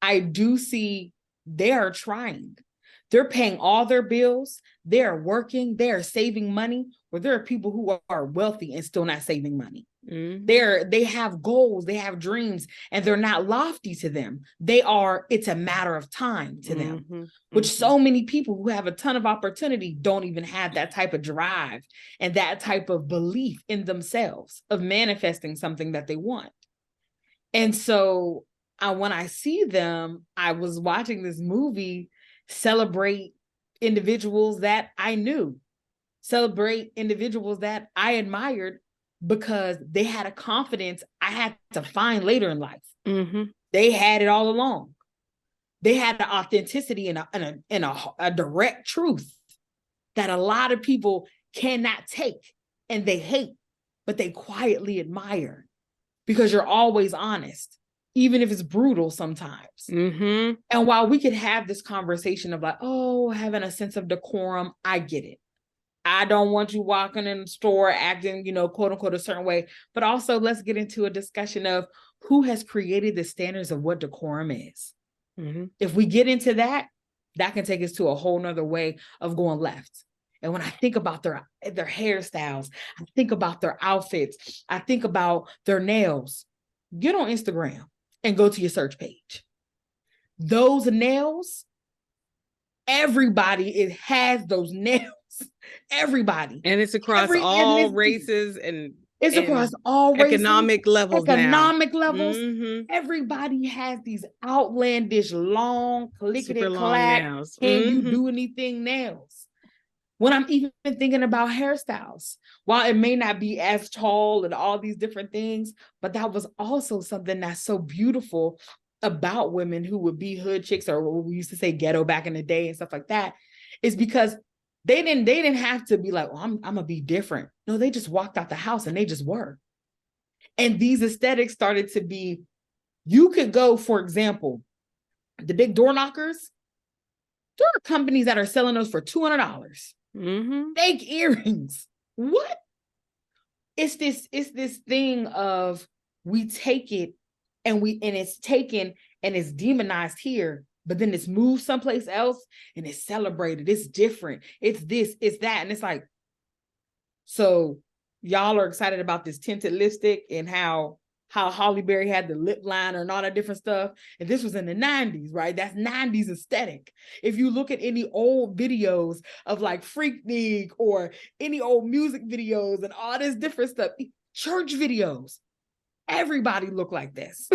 [SPEAKER 3] I do see they are trying. They're paying all their bills. They're working. They're saving money. Or there are people who are wealthy and still not saving money. Mm-hmm. They have goals. They have dreams, and they're not lofty to them. It's a matter of time to them, which so many people who have a ton of opportunity don't even have that type of drive and that type of belief in themselves of manifesting something that they want. And so when I see them, I was watching this movie celebrate individuals that I knew, celebrate individuals that I admired because they had a confidence I had to find later in life. Mm-hmm. They had it all along. They had the authenticity and a direct truth that a lot of people cannot take and they hate, but they quietly admire because you're always honest, even if it's brutal sometimes.
[SPEAKER 1] Mm-hmm.
[SPEAKER 3] And while we could have this conversation of like, oh, having a sense of decorum, I get it. I don't want you walking in the store acting, quote unquote, a certain way. But also let's get into a discussion of who has created the standards of what decorum is.
[SPEAKER 1] Mm-hmm.
[SPEAKER 3] If we get into that, that can take us to a whole nother way of going left. And when I think about their hairstyles, I think about their outfits, I think about their nails. Get on Instagram and go to your search page. Those nails, everybody has those nails. Everybody.
[SPEAKER 1] And it's across all races and
[SPEAKER 3] it's across all races,
[SPEAKER 1] economic levels.
[SPEAKER 3] Mm-hmm. Everybody has these outlandish, long, clickety clack.
[SPEAKER 1] Nails.
[SPEAKER 3] Can you do anything nails? When I'm even thinking about hairstyles, while it may not be as tall and all these different things, but that was also something that's so beautiful about women who would be hood chicks, or what we used to say ghetto back in the day and stuff like that, is because they didn't have to be like, well, I'm gonna be different. No, they just walked out the house and they just were. And these aesthetics started to be, you could go, for example, the big door knockers. There are companies that are selling those for $200.
[SPEAKER 1] Mm-hmm.
[SPEAKER 3] Fake earrings. What? It's this thing of we take it and it's taken and it's demonized here, but then it's moved someplace else and it's celebrated. It's different. It's this, it's that. And it's like, so y'all are excited about this tinted lipstick and how Halle Berry had the lip liner and all that different stuff. And this was in the 90s, right? That's 90s aesthetic. If you look at any old videos of like Freaknik or any old music videos and all this different stuff, church videos, everybody look like this.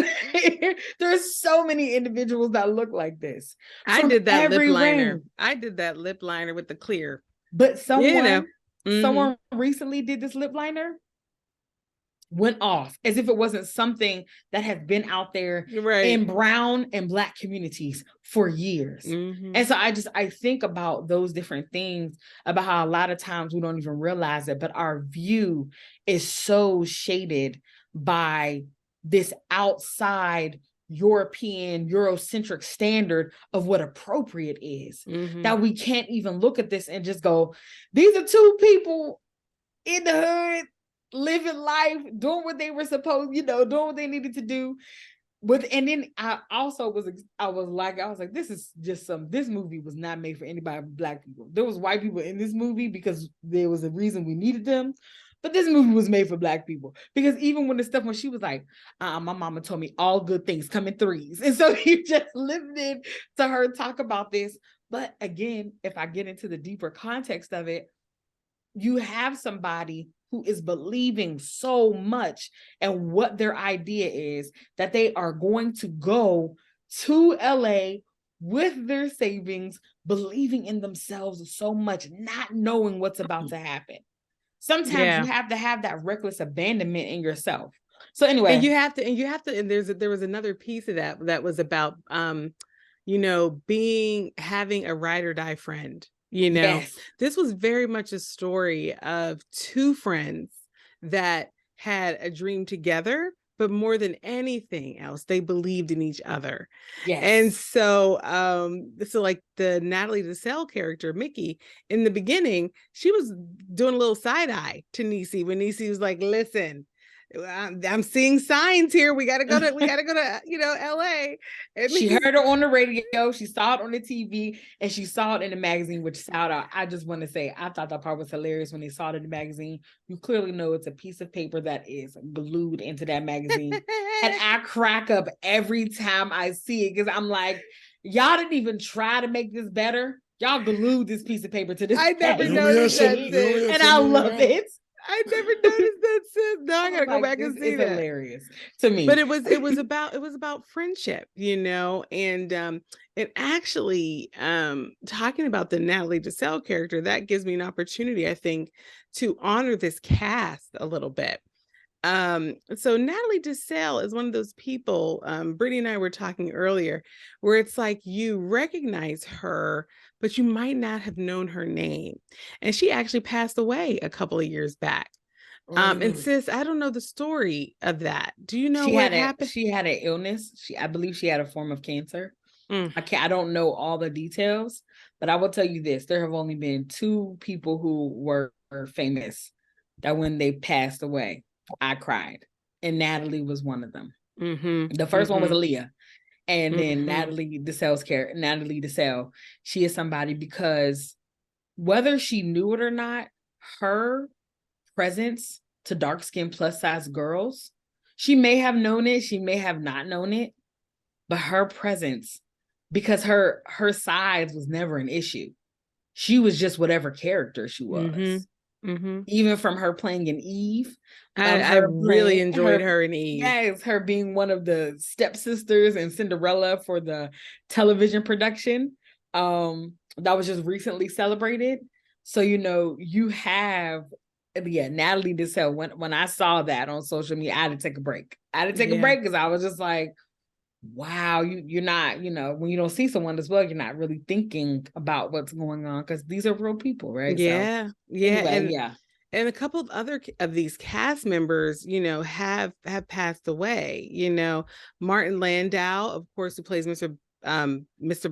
[SPEAKER 3] There's so many individuals that look like this.
[SPEAKER 1] I did that lip liner. I did that lip liner with the clear.
[SPEAKER 3] But someone recently did this lip liner, went off as if it wasn't something that has been out there in brown and Black communities for years. Mm-hmm. And so I think about those different things, about how a lot of times we don't even realize it, but our view is so shaded by this outside European, Eurocentric standard of what appropriate is, that we can't even look at this and just go, these are two people in the hood, living life, doing what they were supposed, doing what they needed to do. And then I also was like, this movie was not made for anybody but Black people. There was white people in this movie because there was a reason we needed them. But this movie was made for Black people, because even when she was like, my mama told me all good things come in threes. And so you just listened to her talk about this. But again, if I get into the deeper context of it, you have somebody who is believing so much in what their idea is that they are going to go to LA with their savings, believing in themselves so much, not knowing what's about to happen. Sometimes you have to have that reckless abandonment in yourself. So anyway,
[SPEAKER 1] and you have to, and there was another piece of that was about, having a ride or die friend. This was very much a story of two friends that had a dream together, but more than anything else, they believed in each other. Yes. And so, like the Natalie Desselle character, Mickey, in the beginning, she was doing a little side eye to Niecy when Niecy was like, listen, I'm seeing signs here. We gotta go to LA. And
[SPEAKER 3] she heard her on the radio, she saw it on the TV, and she saw it in the magazine, which shout out. I just want to say, I thought that part was hilarious when they saw it in the magazine. You clearly know it's a piece of paper that is glued into that magazine. And I crack up every time I see it, because I'm like, y'all didn't even try to make this better. Y'all glued this piece of paper to this.
[SPEAKER 1] I never noticed that,
[SPEAKER 3] and I love it.
[SPEAKER 1] I never noticed that. Now I gotta go back and see that.
[SPEAKER 3] Hilarious to me.
[SPEAKER 1] But it was about friendship, and actually talking about the Natalie Desselle character, that gives me an opportunity, I think, to honor this cast a little bit. So Natalie Desselle is one of those people, Brittany and I were talking earlier, where it's like you recognize her, but you might not have known her name. And she actually passed away a couple of years back. And sis, I don't know the story of that. Do you know
[SPEAKER 3] she
[SPEAKER 1] what
[SPEAKER 3] had
[SPEAKER 1] happened?
[SPEAKER 3] She had an illness. I believe she had a form of cancer.
[SPEAKER 1] Mm.
[SPEAKER 3] I don't know all the details, but I will tell you this: there have only been 2 people who were famous that when they passed away, I cried, and Natalie was one of them.
[SPEAKER 1] Mm-hmm.
[SPEAKER 3] The first one was Aaliyah, and then
[SPEAKER 1] Mm-hmm.
[SPEAKER 3] Natalie Desselle. She is somebody because whether she knew it or not, her presence to dark-skinned plus-size girls, she may have known it, she may have not known it, but her presence, because her size was never an issue. She was just whatever character she was.
[SPEAKER 1] Mm-hmm. Mm-hmm.
[SPEAKER 3] Even from her playing in Eve.
[SPEAKER 1] I really enjoyed her in Eve.
[SPEAKER 3] Yes, her being one of the stepsisters in Cinderella for the television production. That was just recently celebrated. So, you have Natalie Desselle. When I saw that on social media, I had to take a break. Because I was just like, wow, you're not, when you don't see someone as well, you're not really thinking about what's going on because these are real people, right?
[SPEAKER 1] Yeah.
[SPEAKER 3] So,
[SPEAKER 1] Anyway, and a couple of other of these cast members, have passed away. Martin Landau, of course, who plays Mr.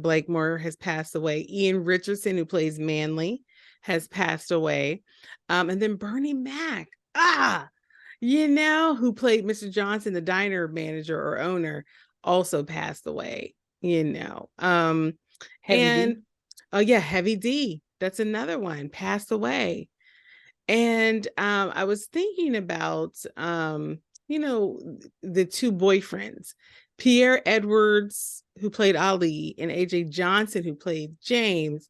[SPEAKER 1] Blakemore, has passed away. Ian Richardson, who plays Manly, has passed away. And then Bernie Mac, who played Mr. Johnson, the diner manager or owner, also passed away.
[SPEAKER 3] Heavy
[SPEAKER 1] D. Heavy D. That's another one, passed away. And I was thinking about the 2 boyfriends, Pierre Edwards, who played Ali, and AJ Johnson, who played James.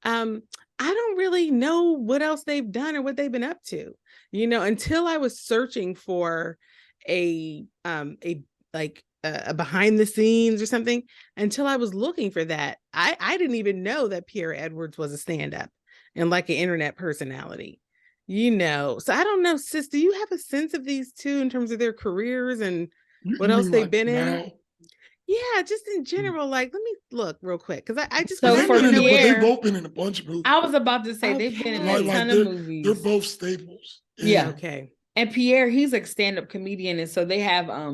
[SPEAKER 1] I don't really know what else they've done or what they've been up to, until I was searching for a behind the scenes or something. Until I was looking for that, I didn't even know that Pierre Edwards was a stand-up and like an internet personality. So I don't know, sis, do you have a sense of these 2 in terms of their careers and what else they've been in? Yeah, just in general. Like, let me look real quick because I just
[SPEAKER 2] they've both been in a bunch of movies.
[SPEAKER 3] I was about to say they've been in a ton of movies.
[SPEAKER 2] They're both staples.
[SPEAKER 3] Yeah.
[SPEAKER 1] Okay.
[SPEAKER 3] And Pierre, he's a stand-up comedian, and so they have I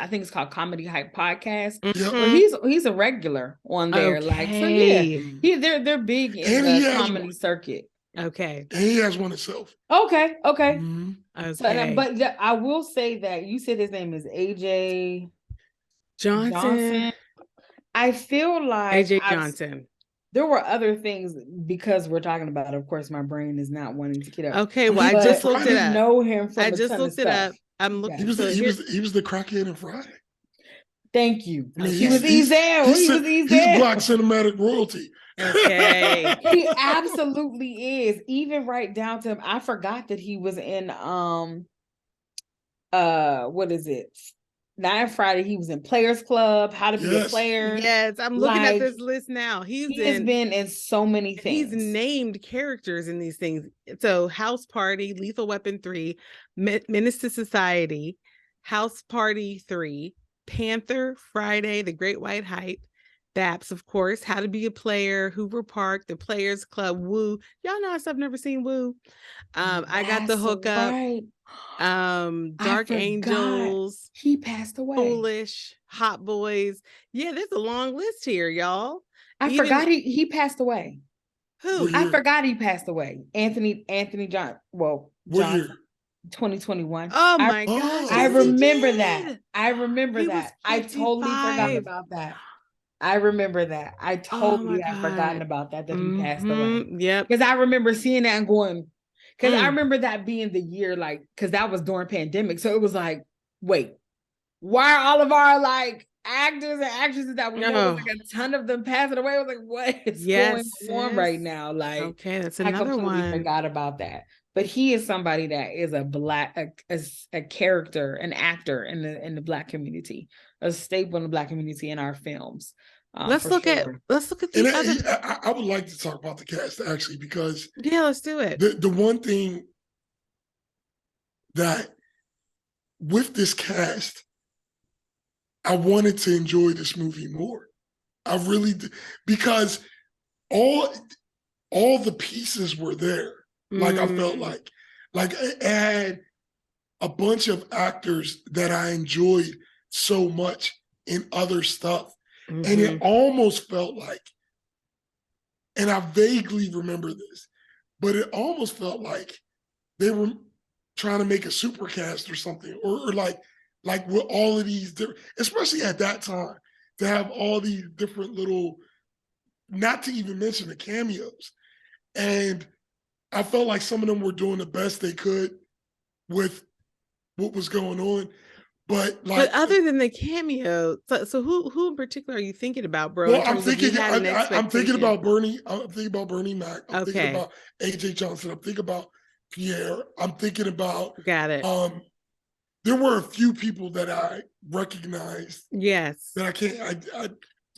[SPEAKER 3] think it's called Comedy Hype Podcast.
[SPEAKER 1] Mm-hmm.
[SPEAKER 3] Well, he's a regular on there.
[SPEAKER 1] Okay.
[SPEAKER 3] They're big in the comedy circuit.
[SPEAKER 1] Okay.
[SPEAKER 2] And he has one himself.
[SPEAKER 3] Okay.
[SPEAKER 1] Mm-hmm. Okay.
[SPEAKER 3] So, but I will say that you said his name is AJ Johnson. I feel like
[SPEAKER 1] AJ Johnson.
[SPEAKER 3] There were other things because we're talking about. Of course, my brain is not wanting to get up.
[SPEAKER 1] Okay, well, I just looked it up.
[SPEAKER 3] Know him from
[SPEAKER 1] I just looked it up. I'm looking.
[SPEAKER 2] He was the crackhead in Friday.
[SPEAKER 3] Thank you.
[SPEAKER 2] I mean,
[SPEAKER 3] he was Ezel.
[SPEAKER 2] He's Black cinematic royalty.
[SPEAKER 1] Okay.
[SPEAKER 3] He absolutely is. Even right down to him. I forgot that he was in what is it? Not Friday, he was in Players Club, How to Be a Player.
[SPEAKER 1] Yes, I'm looking at this list now. He
[SPEAKER 3] has been in so many things.
[SPEAKER 1] He's named characters in these things. So House Party, Lethal Weapon 3, Menace to Society, House Party 3, Panther, Friday, The Great White Hype, BAPS, of course, How to Be a Player, Hoover Park, The Players Club, Woo. Y'all know I've never seen Woo. I Got the Hookup.
[SPEAKER 3] Right.
[SPEAKER 1] Dark Angels.
[SPEAKER 3] He passed away.
[SPEAKER 1] Foolish, Hot Boys. Yeah, there's a long list here, y'all.
[SPEAKER 3] I forgot he passed away.
[SPEAKER 1] Who?
[SPEAKER 3] I forgot he passed away. Anthony John. Well, John. 2021.
[SPEAKER 1] Oh my gosh.
[SPEAKER 3] I remember that. I totally forgot about that. I remember that. I totally had forgotten about that he passed away.
[SPEAKER 1] Yep.
[SPEAKER 3] Because I remember seeing that and going, because I remember that being the year, like, because that was during pandemic. So it was like, wait, why are all of our like actors and actresses that we know, like a ton of them passing away? I was like, what is going on right now? Like,
[SPEAKER 1] okay, that's another one.
[SPEAKER 3] I forgot about that. But he is somebody that is a character, an actor in the Black community, a staple in the Black community in our films.
[SPEAKER 1] Let's look at the other.
[SPEAKER 2] I would like to talk about the cast actually, because
[SPEAKER 1] let's do it.
[SPEAKER 2] The one thing that with this cast, I wanted to enjoy this movie more. I really did, because all the pieces were there. Like I felt like it had a bunch of actors that I enjoyed so much in other stuff.
[SPEAKER 1] Mm-hmm.
[SPEAKER 2] And it almost felt like, and I vaguely remember this, but it almost felt like they were trying to make a supercast or something, or like with all of these different, especially at that time, to have all these different little, not to even mention the cameos. And I felt like some of them were doing the best they could with what was going on. But
[SPEAKER 1] other than the cameo, so who in particular are you thinking about, bro?
[SPEAKER 2] Well, I'm thinking about Bernie. I'm thinking about Bernie Mac. I'm thinking about AJ Johnson. I'm thinking about Pierre. I'm thinking about.
[SPEAKER 1] Got it.
[SPEAKER 2] There were a few people that I recognized.
[SPEAKER 1] Yes.
[SPEAKER 2] That I can't.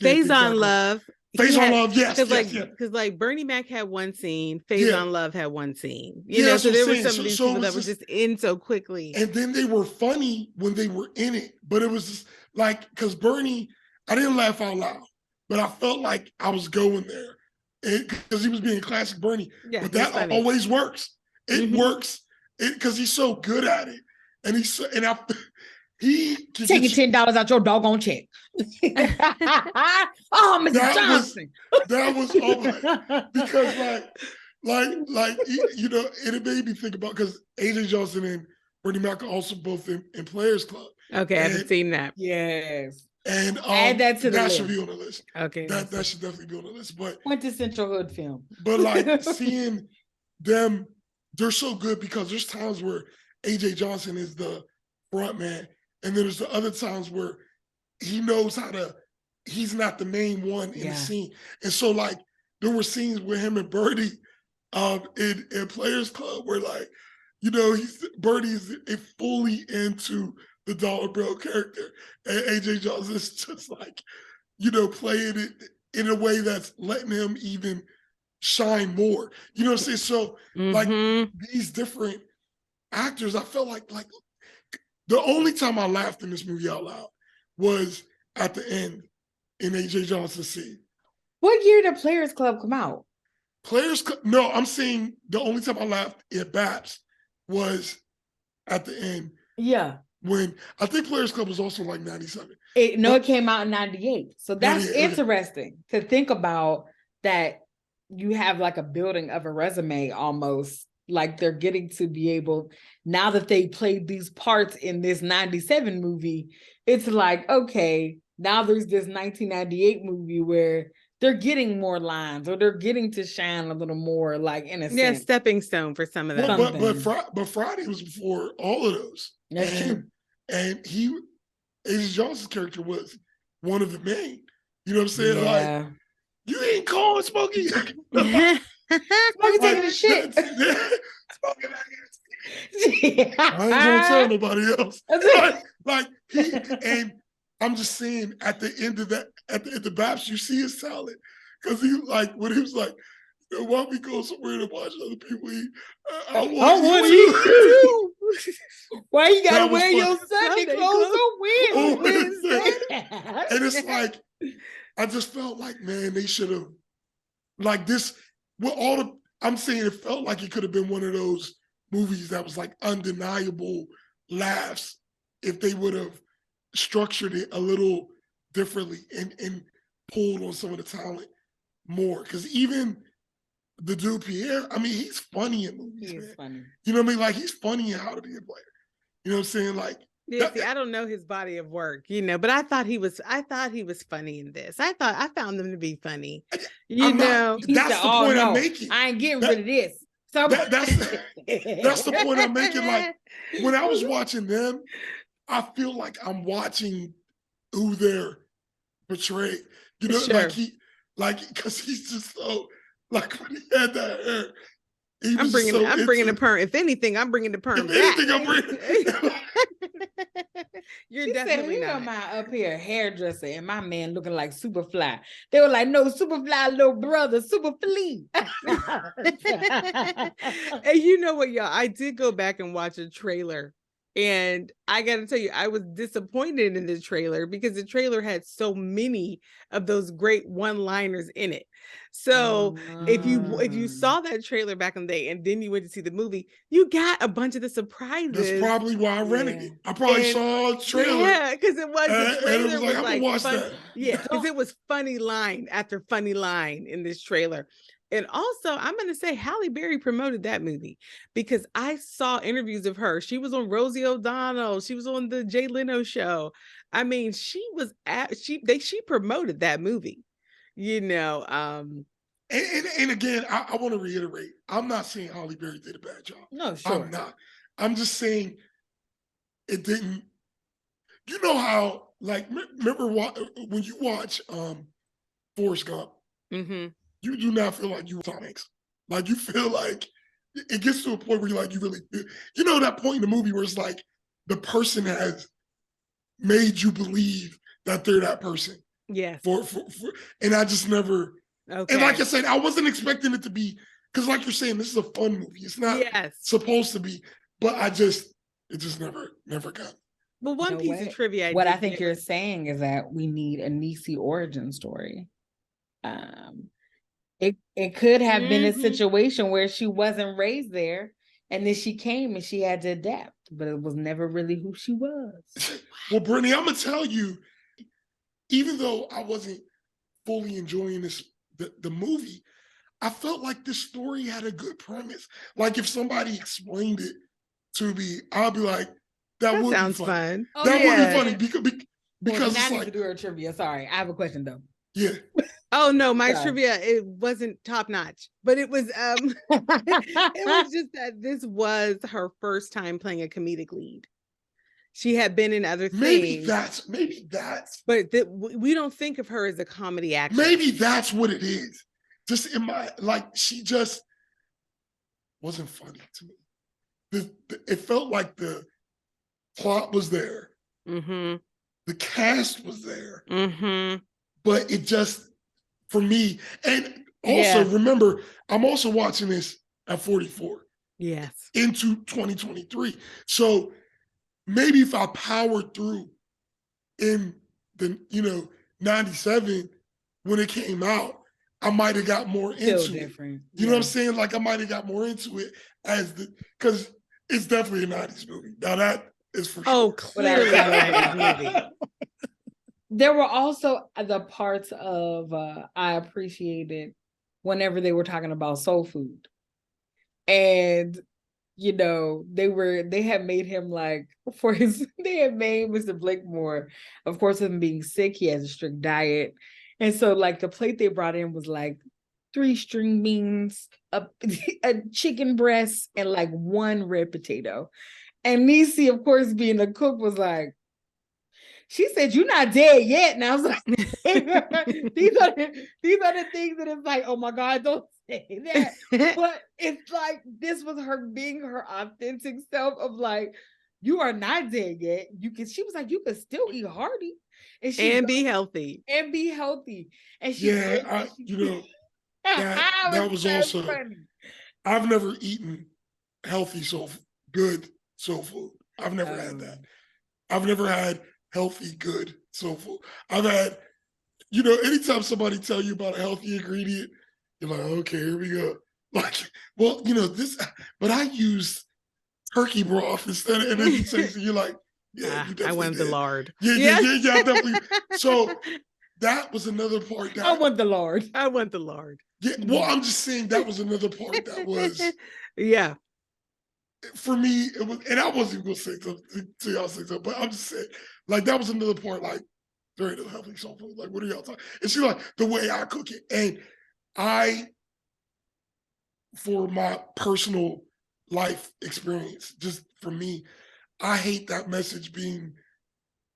[SPEAKER 1] Faison Love.
[SPEAKER 2] Love, yes.
[SPEAKER 1] Because like Bernie Mac had one scene, Faison Love had one scene. You know, so there were some of these people that were just in so quickly.
[SPEAKER 2] And then they were funny when they were in it. But it was just like, because Bernie, I didn't laugh out loud, but I felt like I was going there. Because he was being classic Bernie. Yeah, but that always works. It works because he's so good at it. And he
[SPEAKER 3] taking $10 out your doggone check. Oh, Mr. Johnson.
[SPEAKER 2] That was all right. Because like you know, it made me think about, because AJ Johnson and Bernie Mac are also both in Players Club.
[SPEAKER 1] Okay, I haven't seen that.
[SPEAKER 3] Yes.
[SPEAKER 2] And
[SPEAKER 3] add that to the list.
[SPEAKER 2] Should be on the list.
[SPEAKER 1] Okay.
[SPEAKER 2] That should definitely be on the list. But
[SPEAKER 3] quintessential hood film.
[SPEAKER 2] But like seeing them, they're so good, because there's times where AJ Johnson is the front man, and then there's the other times where he knows how to, he's not the main one in the scene. And so like there were scenes with him and Bernie in Players Club where, like, you know, Bernie's fully into the dollar bill character, and AJ Johnson's just like, you know, playing it in a way that's letting him even shine more. You know what I'm saying? So like these different actors, I felt like the only time I laughed in this movie out loud was at the end in AJ Johnson's scene.
[SPEAKER 3] What year did Players Club come out?
[SPEAKER 2] No, I'm saying the only time I laughed at BAPS was at the end.
[SPEAKER 3] Yeah.
[SPEAKER 2] When I think Players Club was also like 97.
[SPEAKER 3] It came out in 98. So that's interesting to think about, that you have like a building of a resume almost. Like they're getting to be able, now that they played these parts in this 97 movie, it's like, okay, now there's this 1998 movie where they're getting more lines, or they're getting to shine a little more, like, in a sense.
[SPEAKER 1] Yeah, stepping stone for some of them.
[SPEAKER 2] But Friday was before all of those.
[SPEAKER 3] That's true.
[SPEAKER 2] And AJ Johnson's character was one of the main. You know what I'm saying?
[SPEAKER 3] Yeah.
[SPEAKER 2] Like, you ain't calling Smokey.
[SPEAKER 3] Smokey taking a shit.
[SPEAKER 2] Smokey I ain't gonna tell nobody else. And I'm just saying, at the end of that, at the BAPS, you see his talent, because he, like, when he was like, you know, why don't we go somewhere to watch other people eat? I want you.
[SPEAKER 3] Why you gotta wear your Sunday clothes on Wednesday?
[SPEAKER 2] And it's like, I just felt like, man, they should have, like, this, with all the, I'm saying, it felt like it could have been one of those movies that was like undeniable laughs if they would have structured it a little differently and pulled on some of the talent more. Because even the dude Pierre, I mean, he's funny in movies. He is funny. You know what I mean? Like, he's funny in How to Be a Player. You know what I'm saying? Like,
[SPEAKER 1] yeah, see, I don't know his body of work, you know, but I thought he was funny in this. I found them to be funny. You know,
[SPEAKER 2] that's the point I'm making.
[SPEAKER 3] I ain't getting rid of this. So
[SPEAKER 2] that's the point I'm making. Like, when I was watching them, I feel like I'm watching who they're portraying. You know,
[SPEAKER 1] sure.
[SPEAKER 2] because he's just so, like, when he had that hair.
[SPEAKER 1] I'm bringing the perm. If anything, I'm bringing the perm.
[SPEAKER 2] I'm bringing.
[SPEAKER 1] You're definitely
[SPEAKER 3] not. My up here hairdresser and my man looking like Superfly. They were like, no, Superfly, little brother, Superfly.
[SPEAKER 1] And you know what, y'all? I did go back and watch a trailer And I got to tell you, I was disappointed in the trailer because the trailer had so many of those great one-liners in it. So if you saw that trailer back in the day and then you went to see the movie, you got a bunch of the surprises.
[SPEAKER 2] That's probably why I rented it. I probably saw a trailer.
[SPEAKER 1] Yeah, because it was the trailer
[SPEAKER 2] and it was like, I'm gonna watch
[SPEAKER 1] fun,
[SPEAKER 2] that.
[SPEAKER 1] Yeah, because it was funny line after funny line in this trailer. And also, I'm going to say Halle Berry promoted that movie because I saw interviews of her. She was on Rosie O'Donnell. She was on the Jay Leno show. I mean, she promoted that movie, you know.
[SPEAKER 2] And again, I want to reiterate, I'm not saying Halle Berry did a bad job.
[SPEAKER 3] No, sure.
[SPEAKER 2] I'm not. I'm just saying it didn't. You know how, like, remember when you watch Forrest Gump,
[SPEAKER 1] Mm-hmm.
[SPEAKER 2] you do not feel like you were Tom Hanks. Like, you feel like it gets to a point where you're like, you really, you know, that point in the movie where it's like the person has made you believe that they're that person.
[SPEAKER 1] Yes.
[SPEAKER 2] And I just never.
[SPEAKER 1] Okay.
[SPEAKER 2] And like I said, I wasn't expecting it to be, because like you're saying, this is a fun movie. It's not supposed to be, but it just never got.
[SPEAKER 1] But one piece of trivia.
[SPEAKER 3] What I think you're saying is that we need a Niecy origin story. It could have been a situation where she wasn't raised there, and then she came and she had to adapt, but it was never really who she was.
[SPEAKER 2] Well, Brittany, I'm gonna tell you, even though I wasn't fully enjoying the movie, I felt like this story had a good premise. Like, if somebody explained it to me, I'll be like, that would
[SPEAKER 1] sounds
[SPEAKER 2] be fun.
[SPEAKER 1] Oh,
[SPEAKER 2] that would be funny because it's like,
[SPEAKER 3] to do her trivia. Sorry, I have a question though.
[SPEAKER 2] Yeah.
[SPEAKER 1] Oh no, my trivia, it wasn't top notch, but it was it was just that this was her first time playing a comedic lead. She had been in other things.
[SPEAKER 2] Maybe that's.
[SPEAKER 1] But we don't think of her as a comedy actress.
[SPEAKER 2] Maybe that's what it is. Just in my, like, she just wasn't funny to me. It felt like the plot was there.
[SPEAKER 1] Mm-hmm.
[SPEAKER 2] The cast was there.
[SPEAKER 1] Mm-hmm.
[SPEAKER 2] But it just, for me, and also remember, I'm also watching this at 44.
[SPEAKER 1] Yes.
[SPEAKER 2] Into 2023. So maybe if I powered through in the, 97 when it came out, I might have got more into it. You know what I'm saying? Like, I might have got more into it because it's definitely a 90s movie. Now that is for sure.
[SPEAKER 1] Oh, clearly a 90s movie.
[SPEAKER 3] There were also the parts of I appreciated whenever they were talking about soul food. And they had made him they had made Mr. Blakemore, of course, him being sick, he has a strict diet. And so the plate they brought in was 3 string beans, a chicken breast, and 1 red potato. And Niecy, of course, being a cook, was like, she said, "You're not dead yet." And I was like, these are the things that it's like, oh my God, don't say that. But it's this was her being her authentic self of you are not dead yet. She was like, you can still eat hearty. And
[SPEAKER 1] be healthy.
[SPEAKER 3] And be healthy. And
[SPEAKER 2] that was also funny. I've never eaten healthy good soul food. I've never had that. I've never had healthy, good soul food. I've had, anytime somebody tell you about a healthy ingredient, you're like, okay, here we go. This, but I use turkey broth instead of, and then you say, you're like, yeah, you
[SPEAKER 1] I want the lard.
[SPEAKER 2] Yeah, definitely. So that was another part that
[SPEAKER 3] I want the lard.
[SPEAKER 2] Yeah, well, I'm just saying that was another part that was
[SPEAKER 1] yeah.
[SPEAKER 2] For me, it was, and I wasn't even gonna say something to y'all say something, but I'm just saying, that was another part, there ain't no healthy soul food. What are y'all talking? And she the way I cook it. And for my personal life experience, just for me, I hate that message being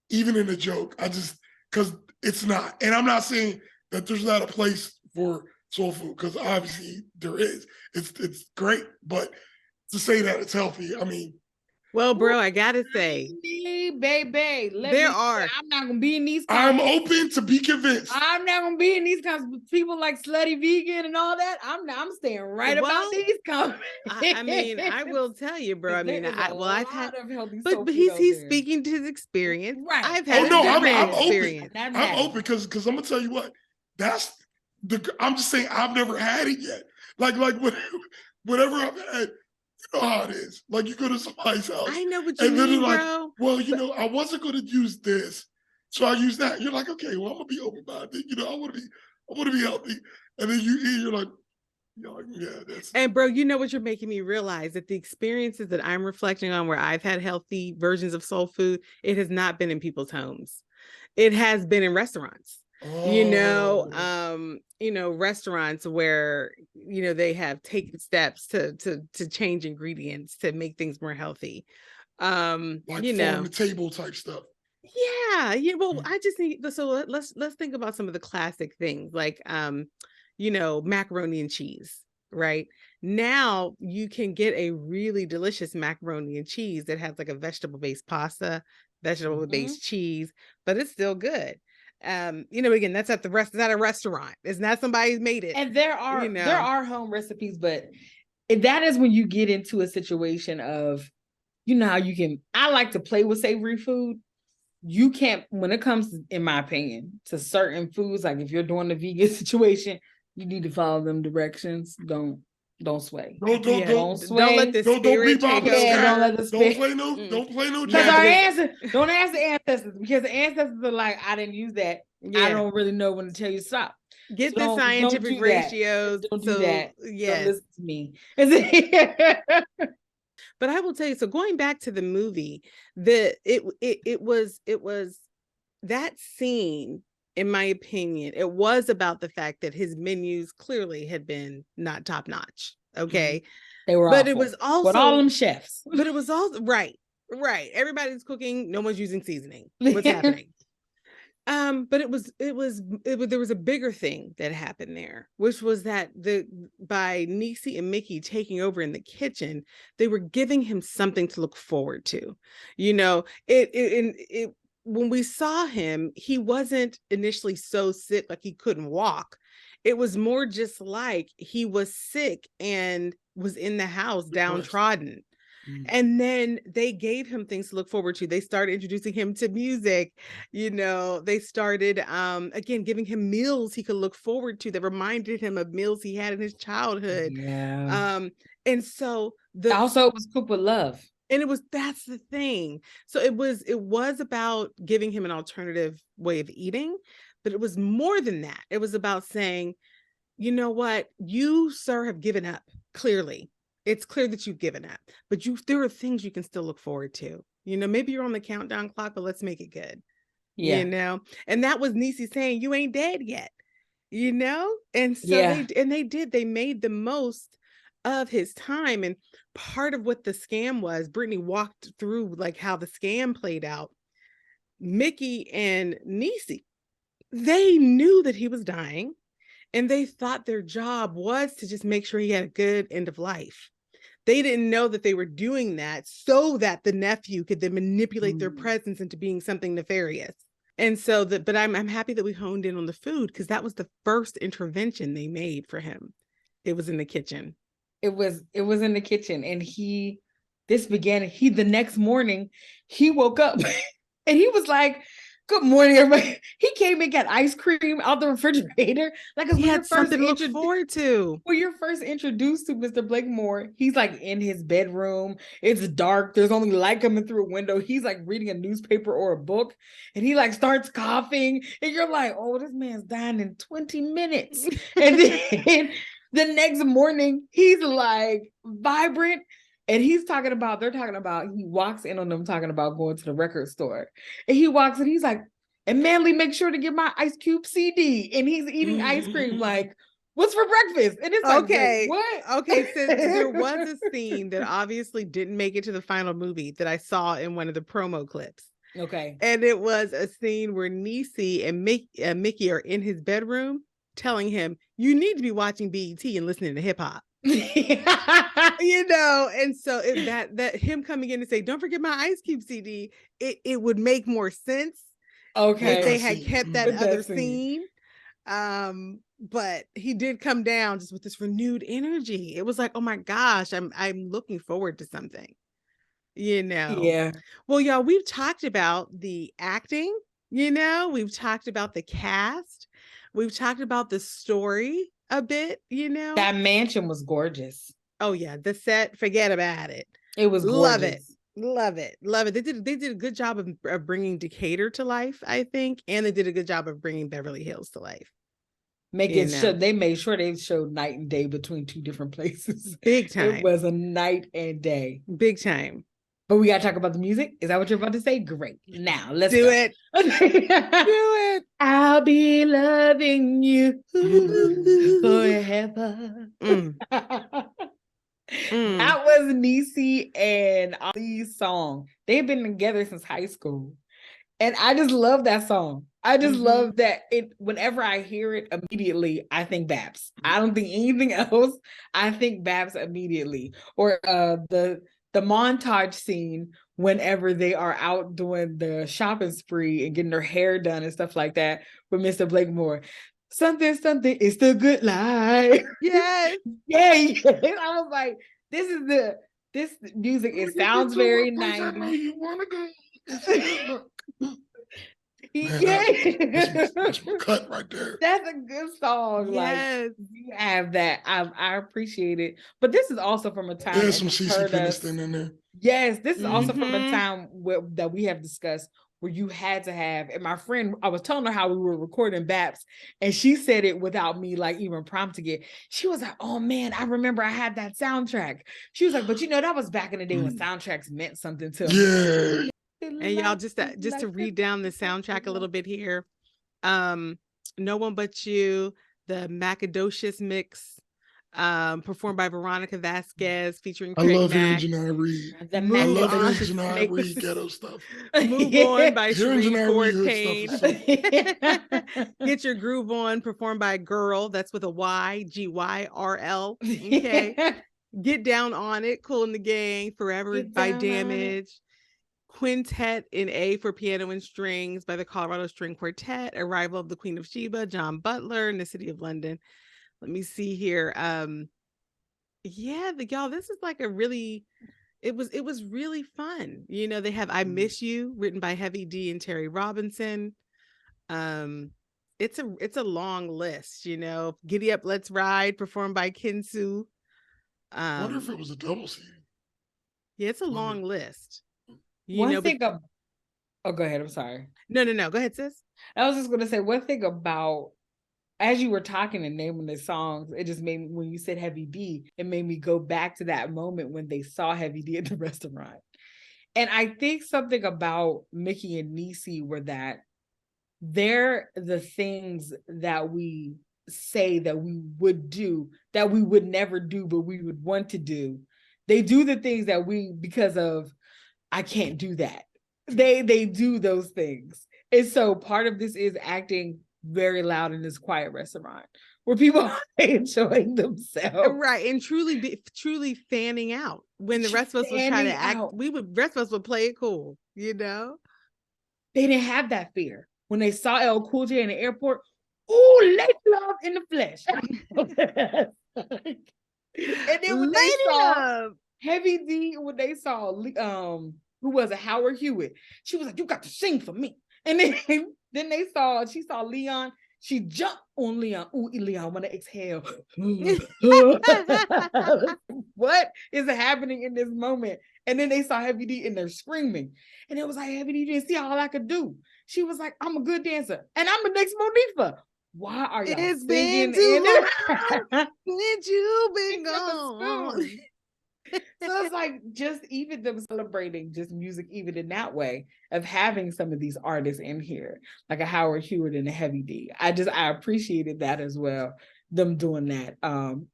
[SPEAKER 2] even in a joke. Because it's not. And I'm not saying that there's not a place for soul food, because obviously there is. It's great. But to say that it's healthy, I mean,
[SPEAKER 1] Well, bro, I gotta say,
[SPEAKER 3] baby, I'm not gonna be in these.
[SPEAKER 2] I'm open to be convinced.
[SPEAKER 3] I'm not gonna be in these kinds of people like slutty vegan and all that. I'm staying right about these comments.
[SPEAKER 1] I mean, I will tell you, bro. I mean, I've had
[SPEAKER 3] of healthy
[SPEAKER 1] but he's speaking to his experience.
[SPEAKER 3] Right.
[SPEAKER 1] I've had
[SPEAKER 2] I'm
[SPEAKER 1] experience.
[SPEAKER 2] Open. I'm open because I'm gonna tell you what. I'm just saying I've never had it yet. Like whatever I've had, you know how it is. Like you go to somebody's house.
[SPEAKER 1] I know what you mean, bro.
[SPEAKER 2] Well, I wasn't gonna use this, so I use that. You're like, okay, well, I'm gonna be open minded. I want to be healthy. And then you eat, you're like, yeah, that's.
[SPEAKER 1] And bro, you know what you're making me realize, that the experiences that I'm reflecting on where I've had healthy versions of soul food, it has not been in people's homes. It has been in restaurants. Restaurants where they have taken steps to change ingredients to make things more healthy.
[SPEAKER 2] Farm to table type stuff.
[SPEAKER 1] Yeah. Well, I just need, so let's think about some of the classic things like macaroni and cheese. Right now, you can get a really delicious macaroni and cheese that has like a vegetable-based pasta, vegetable-based cheese, but it's still good. Again, that's at it's not a restaurant. It's not somebody's made it.
[SPEAKER 3] And there are home recipes, but that is when you get into a situation of, how I like to play with savory food. You can't, when it comes, in my opinion, to certain foods, like if you're doing the vegan situation, you need to follow them directions. Don't sway.
[SPEAKER 2] Don't sway.
[SPEAKER 1] Don't let the spirit take over.
[SPEAKER 3] Don't let the spirit.
[SPEAKER 2] Don't play no
[SPEAKER 3] Don't ask the ancestors, because the ancestors are like, I didn't use that. Yeah. I don't really know when to tell you stop.
[SPEAKER 1] Get the scientific ratios.
[SPEAKER 3] Don't do that.
[SPEAKER 1] Yes.
[SPEAKER 3] Don't listen to me.
[SPEAKER 1] But I will tell you, so going back to the movie, it was that scene, in my opinion, it was about the fact that his menus clearly had been not top notch. Okay.
[SPEAKER 3] They were,
[SPEAKER 1] but awful. It was also,
[SPEAKER 3] but all them chefs,
[SPEAKER 1] but it was also right. Everybody's cooking. No one's using seasoning. What's happening? But there was a bigger thing that happened there, which was that by Niecy and Mickey taking over in the kitchen, they were giving him something to look forward to. When we saw him, he wasn't initially so sick, like he couldn't walk. It was more just like he was sick and was in the house downtrodden. And then they gave him things to look forward to. They started introducing him to music. They started, again, giving him meals he could look forward to that reminded him of meals he had in his childhood.
[SPEAKER 3] Yeah.
[SPEAKER 1] And so
[SPEAKER 3] it was cooked with love.
[SPEAKER 1] And that's the thing. So it was about giving him an alternative way of eating, but it was more than that. It was about saying, you know what, you, sir, have given up. Clearly, it's clear that you've given up, but there are things you can still look forward to. Maybe you're on the countdown clock, but let's make it good. Yeah. And that was Niecy saying, you ain't dead yet, and so they made the most of his time. And part of what the scam was, Brittany walked through like how the scam played out. Mickey and Niecy, they knew that he was dying, and they thought their job was to just make sure he had a good end of life. They didn't know that they were doing that so that the nephew could then manipulate their presence into being something nefarious. And so but I'm happy that we honed in on the food, because that was the first intervention they made for him. It was in the kitchen.
[SPEAKER 3] It was in the kitchen, and the next morning he woke up and he was like, good morning, everybody. He came and got ice cream out the refrigerator. Like,
[SPEAKER 1] he had something to look forward to.
[SPEAKER 3] When you're first introduced to Mr. Blakemore, he's like in his bedroom. It's dark. There's only light coming through a window. He's like reading a newspaper or a book, and he like starts coughing. And you're like, oh, this man's dying in 20 minutes. And then the next morning, he's like vibrant. And they're talking about, he walks in on them talking about going to the record store. And he walks in, he's like, and Manly, make sure to get my Ice Cube CD. And he's eating ice cream, like, what's for breakfast? And it's like,
[SPEAKER 1] okay,
[SPEAKER 3] what?
[SPEAKER 1] Okay, so there was a scene that obviously didn't make it to the final movie that I saw in one of the promo clips.
[SPEAKER 3] Okay.
[SPEAKER 1] And it was a scene where Niecy and Mickey are in his bedroom telling him, you need to be watching BET and listening to hip hop. And so if that him coming in and say, don't forget my Ice Cube CD, it would make more sense if they had kept that other scene. But he did come down just with this renewed energy. It was like, oh my gosh, I'm looking forward to something.
[SPEAKER 3] Yeah.
[SPEAKER 1] Well, y'all, we've talked about the acting, we've talked about the cast, we've talked about the story a bit,
[SPEAKER 3] That mansion was gorgeous.
[SPEAKER 1] Oh yeah, the set, forget about it.
[SPEAKER 3] It was gorgeous.
[SPEAKER 1] Love it. They did a good job of bringing Decatur to life, I think, and they did a good job of bringing Beverly Hills to life.
[SPEAKER 3] They made sure they showed night and day between two different places.
[SPEAKER 1] Big time.
[SPEAKER 3] It was a night and day.
[SPEAKER 1] Big time.
[SPEAKER 3] But we gotta talk about the music. Is that what you're about to say? Great. Now let's
[SPEAKER 1] do
[SPEAKER 3] go.
[SPEAKER 1] it. Do it.
[SPEAKER 3] I'll be loving you forever. That was Niecy and Ali's song. They've been together since high school. And I just love that song. I just love that whenever I hear it immediately, I think BAPS. I don't think anything else. I think BAPS immediately. Or the montage scene whenever they are out doing the shopping spree and getting their hair done and stuff like that with Mr. Blakemore. Something, it's the good life.
[SPEAKER 1] Yes.
[SPEAKER 3] Yeah. I was like, this music, it sounds very 90s.
[SPEAKER 2] You wanna go? That's my cut right there.
[SPEAKER 3] That's a good song.
[SPEAKER 1] Yes.
[SPEAKER 3] Like, you have that. I appreciate it. But this is also from a time.
[SPEAKER 2] There's some CC Peniston in there.
[SPEAKER 3] Yes, this is also from a time that we have discussed where you had to have. And my friend, I was telling her how we were recording BAPS, and she said it without me like even prompting it. She was like, "Oh man, I remember I had that soundtrack." She was like, "But that was back in the day when soundtracks meant something to me."
[SPEAKER 2] Yeah.
[SPEAKER 1] And y'all, just to read down the soundtrack a little bit here. No One But You, the Macadocious mix, performed by Veronica Vasquez, featuring Craig
[SPEAKER 2] I love hearing
[SPEAKER 1] Mack.
[SPEAKER 2] Janai Reid.
[SPEAKER 3] I
[SPEAKER 2] love hearing Janai Reid ghetto stuff.
[SPEAKER 1] Move On by Sheree Ford
[SPEAKER 2] Payne.
[SPEAKER 1] Get Your Groove On, performed by Girl. That's with a Y, Gyrl. Okay. Get Down On It, Cool in the Gang, Forever by Damage. Quintet in A for Piano and Strings by the Colorado String Quartet. Arrival of the Queen of Sheba, John Butler in the City of London. Let me see here. Y'all, this is like a really, it was really fun. They have I Miss You, written by Heavy D and Terry Robinson. It's a long list. Giddy Up, Let's Ride, performed by Kinsu.
[SPEAKER 2] I wonder if it was a double CD.
[SPEAKER 1] Yeah, it's a long list.
[SPEAKER 3] Go ahead. I'm sorry.
[SPEAKER 1] No. Go ahead, sis.
[SPEAKER 3] I was just going to say one thing about, as you were talking and naming the songs, it just made me, when you said Heavy D, it made me go back to that moment when they saw Heavy D at the restaurant. And I think something about Mickey and Niecy were that they're the things that we say that we would do, that we would never do, but we would want to do. They do the things that because of, I can't do that. They do those things. And so part of this is acting very loud in this quiet restaurant where people are enjoying themselves.
[SPEAKER 1] Right. And truly fanning out when the rest of us would try to act. Rest of us would play it cool, They
[SPEAKER 3] didn't have that fear. When they saw LL Cool J in the airport, ooh, lady love in the flesh. And then when they saw Heavy D, when they saw who was it, Howard Hewitt, she was like, "You got to sing for me." And then she saw Leon. She jumped on Leon. Ooh, Leon, wanna exhale. What is happening in this moment? And then they saw Heavy D and they're screaming. And it was like, Heavy D didn't see all I could do. She was like, "I'm a good dancer. And I'm the next Monifa. Why are y'all
[SPEAKER 1] it's
[SPEAKER 3] singing
[SPEAKER 1] been too
[SPEAKER 3] long
[SPEAKER 1] since you've been gone?"
[SPEAKER 3] So it's like just even them celebrating just music, even in that way of having some of these artists in here, like a Howard Hewitt and a Heavy D. I appreciated that as well, them doing that. And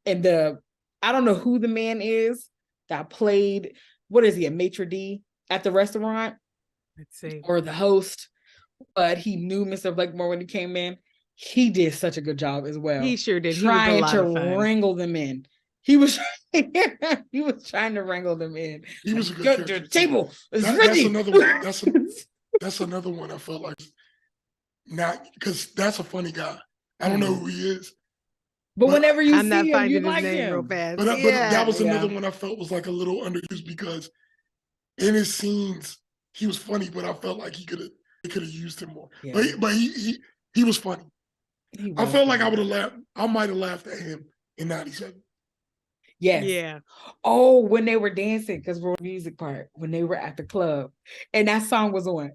[SPEAKER 3] I don't know who the man is that played, what is he, a maitre d' at the restaurant?
[SPEAKER 1] Let's see.
[SPEAKER 3] Or the host, but he knew Mr. Blakemore when he came in. He did such a good job as well.
[SPEAKER 1] He sure did.
[SPEAKER 3] Trying to wrangle them in. He was he was trying to wrangle them in.
[SPEAKER 2] He was a good
[SPEAKER 3] Go
[SPEAKER 2] character.
[SPEAKER 3] to the table. It's
[SPEAKER 2] That's
[SPEAKER 3] ready.
[SPEAKER 2] another one. That's another one I felt like not because that's a funny guy. I don't know who he is.
[SPEAKER 3] But whenever you
[SPEAKER 1] I'm not
[SPEAKER 3] see him, you
[SPEAKER 1] finding his
[SPEAKER 3] like
[SPEAKER 1] name real
[SPEAKER 3] him.
[SPEAKER 1] fast.
[SPEAKER 2] But that was another
[SPEAKER 3] Yeah.
[SPEAKER 2] one I felt was like a little underused because in his scenes he was funny, but I felt like they could have used him more.
[SPEAKER 3] Yeah.
[SPEAKER 2] But he was funny. I felt like I would have laughed. I might have laughed at him in '97.
[SPEAKER 3] Yes.
[SPEAKER 1] Yeah.
[SPEAKER 3] Oh, when they were dancing, because we're on the music part, when they were at the club, and that song was on.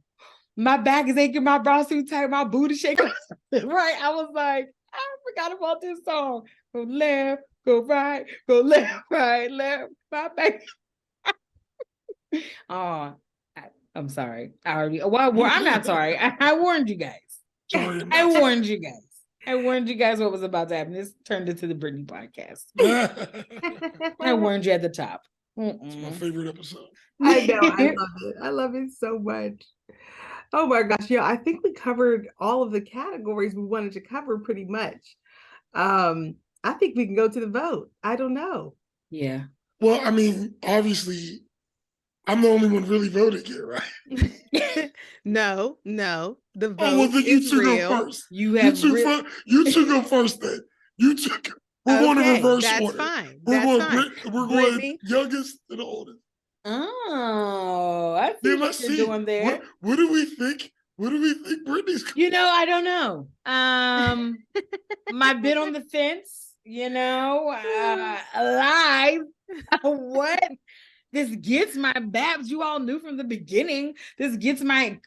[SPEAKER 3] My back is aching, my bra too tight, my booty shaking. Right. I was like, I forgot about this song. Go left, go right, go left, right, left, my back. Oh, I'm sorry. I'm not sorry. I warned you guys.
[SPEAKER 2] Sorry,
[SPEAKER 3] I warned you guys. I warned you guys what was about to happen. This turned into the Brittany podcast. I warned you at the top.
[SPEAKER 2] It's my favorite episode.
[SPEAKER 1] I know. I love it. I love it so much. Oh my gosh. Yeah, I think we covered all of the categories we wanted to cover pretty much. I think we can go to the vote. I don't know.
[SPEAKER 3] Yeah.
[SPEAKER 2] Well, I mean, obviously, I'm the only one really voted here, right?
[SPEAKER 1] No. The vote
[SPEAKER 2] Well, then you
[SPEAKER 1] is
[SPEAKER 2] two
[SPEAKER 1] real.
[SPEAKER 2] go first.
[SPEAKER 3] You
[SPEAKER 2] two go first then. We're going in reverse
[SPEAKER 1] that's
[SPEAKER 2] order.
[SPEAKER 1] fine.
[SPEAKER 2] We're
[SPEAKER 1] That's
[SPEAKER 2] going
[SPEAKER 1] fine.
[SPEAKER 2] we're
[SPEAKER 1] Brittany?
[SPEAKER 2] going youngest to the oldest.
[SPEAKER 3] Oh, I see
[SPEAKER 2] Then
[SPEAKER 3] what
[SPEAKER 2] let's
[SPEAKER 3] you're
[SPEAKER 2] see.
[SPEAKER 3] doing there.
[SPEAKER 2] What do we think? What do we think Brittany's
[SPEAKER 3] I don't know. My bit on the fence, alive. What? This gets my BAPS. You all knew from the beginning. This gets my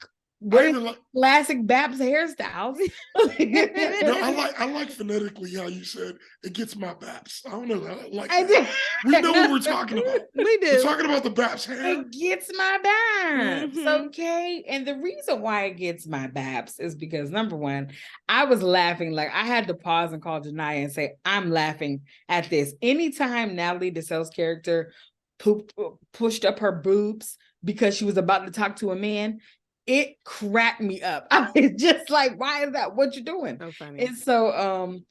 [SPEAKER 3] classic BAPS hairstyles.
[SPEAKER 2] No, I like phonetically how you said it gets my BAPS. I don't know. I like that. We know what we're talking about.
[SPEAKER 1] We do.
[SPEAKER 2] We're talking about the BAPS hair.
[SPEAKER 3] It gets my BAPS.
[SPEAKER 1] Mhm.
[SPEAKER 3] Okay. And the reason why it gets my BAPS is because number one, I was laughing. Like I had to pause and call Genia and say, I'm laughing at this. Anytime Natalie Desselle's character pushed up her boobs because she was about to talk to a man, it cracked me up. I was just like, why is that? What you doing?
[SPEAKER 1] So funny.
[SPEAKER 3] And so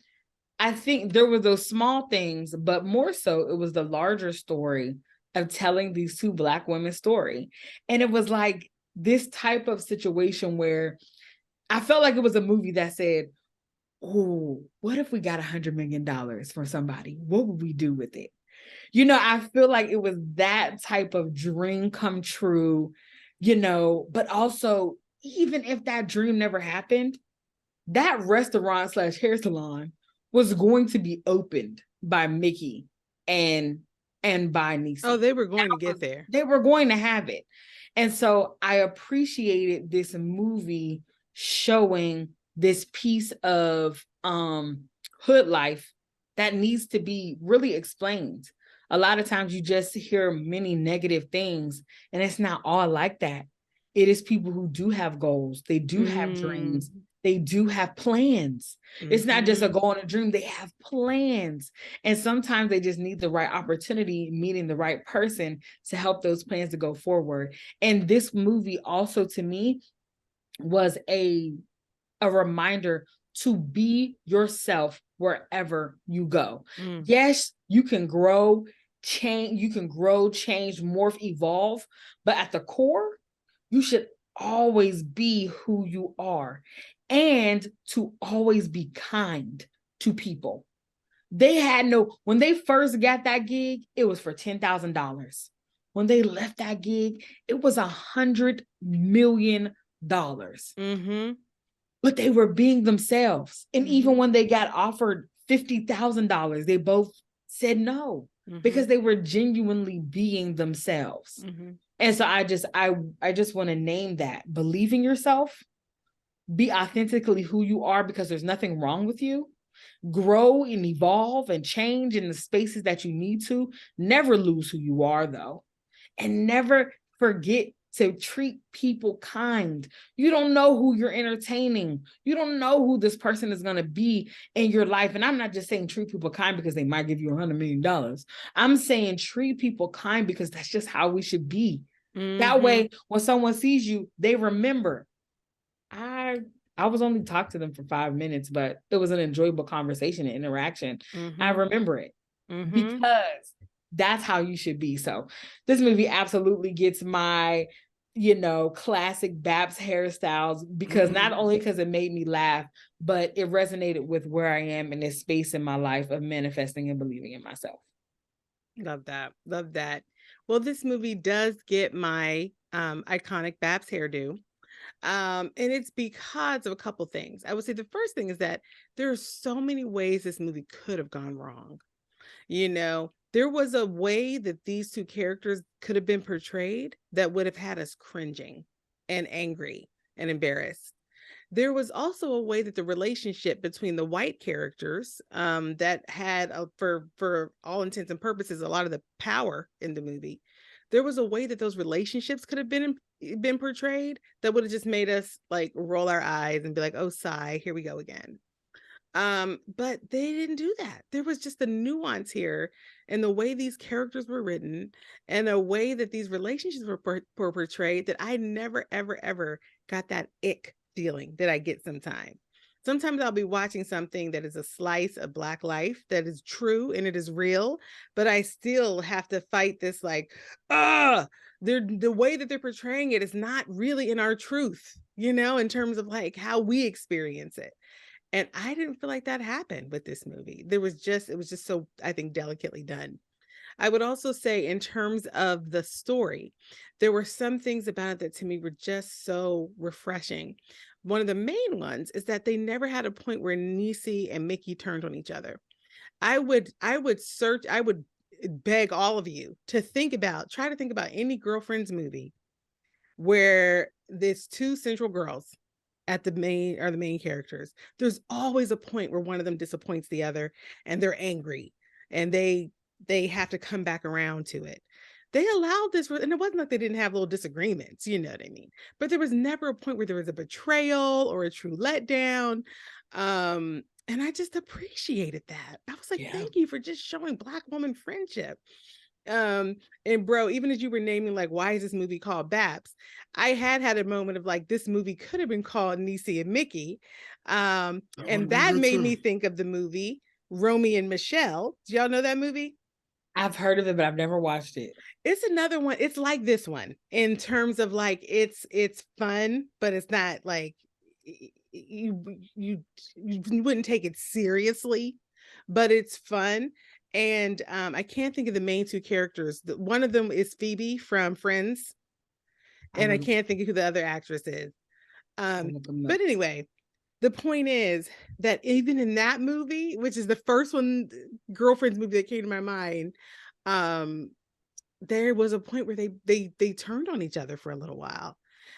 [SPEAKER 3] I think there were those small things, but more so it was the larger story of telling these two Black women's story. And it was like this type of situation where I felt like it was a movie that said, oh, what if we got $100 million for somebody? What would we do with it? I feel like it was that type of dream come true, but also even if that dream never happened, that restaurant / hair salon was going to be opened by Mickey and by Niecy.
[SPEAKER 1] Oh, they were going to get there.
[SPEAKER 3] They were going to have it. And so I appreciated this movie showing this piece of hood life that needs to be really explained. A lot of times you just hear many negative things, and it's not all like that. It is people who do have goals. They do have dreams. They do have plans. It's not just a goal and a dream. They have plans. And sometimes they just need the right opportunity, meeting the right person to help those plans to go forward. And this movie also, to me, was a reminder to be yourself wherever you go. Yes, you can grow, change, morph, evolve, but at the core, you should always be who you are and to always be kind to people. When they first got that gig, it was for $10,000. When they left that gig, it was $100 million. But they were being themselves. And even when they got offered $50,000, they both said no because they were genuinely being themselves. And so I just want to name that. Believe in yourself, be authentically who you are because there's nothing wrong with you. Grow and evolve and change in the spaces that you need to. Never lose who you are, though. And never forget to treat people kind. You don't know who you're entertaining. You don't know who this person is going to be in your life. And I'm not just saying treat people kind because they might give you $100 million. I'm saying treat people kind because that's just how we should be. That way, when someone sees you, they remember. I was only talking to them for 5 minutes, but it was an enjoyable conversation and interaction. I remember it. because that's how you should be. So this movie absolutely gets my, classic BAPS hairstyles, because not only because it made me laugh, but it resonated with where I am in this space in my life of manifesting and believing in myself.
[SPEAKER 1] Love that. Love that. Well, this movie does get my iconic BAPS hairdo. And it's because of a couple things. I would say the first thing is that there are so many ways this movie could have gone wrong. There was a way that these two characters could have been portrayed that would have had us cringing and angry and embarrassed. There was also a way that the relationship between the white characters that had, for all intents and purposes, a lot of the power in the movie. There was a way that those relationships could have been portrayed that would have just made us like roll our eyes and be like, oh, sigh, here we go again. But they didn't do that. There was just a nuance here in the way these characters were written and the way that these relationships were portrayed that I never, ever, ever got that ick feeling that I get sometimes. Sometimes I'll be watching something that is a slice of Black life that is true and it is real, but I still have to fight this like, the way that they're portraying it is not really in our truth, in terms of like how we experience it. And I didn't feel like that happened with this movie. It was just so, I think, delicately done. I would also say in terms of the story, there were some things about it that to me were just so refreshing. One of the main ones is that they never had a point where Niecy and Mickey turned on each other. I would beg all of you to try to think about any girlfriend's movie where there's two central girls at the main characters. There's always a point where one of them disappoints the other and they're angry and they have to come back around to it. They allowed this, and it wasn't like they didn't have little disagreements, you know what I mean? But there was never a point where there was a betrayal or a true letdown. And I just appreciated that. I was like, thank you for just showing Black woman friendship. And bro, even as you were naming like, why is this movie called BAPS? I had a moment of like, this movie could have been called Niecy and Mickey. And that made me think of the movie Romy and Michelle. Do y'all know that movie?
[SPEAKER 3] I've heard of it, but I've never watched it.
[SPEAKER 1] It's another one. It's like this one in terms of like, it's fun, but it's not like you wouldn't take it seriously, but it's fun. And I can't think of the main two characters. One of them is Phoebe from Friends. And I can't think of who the other actress is. But anyway, the point is that even in that movie, which is the first one, Girlfriends movie that came to my mind, there was a point where they turned on each other for a little while.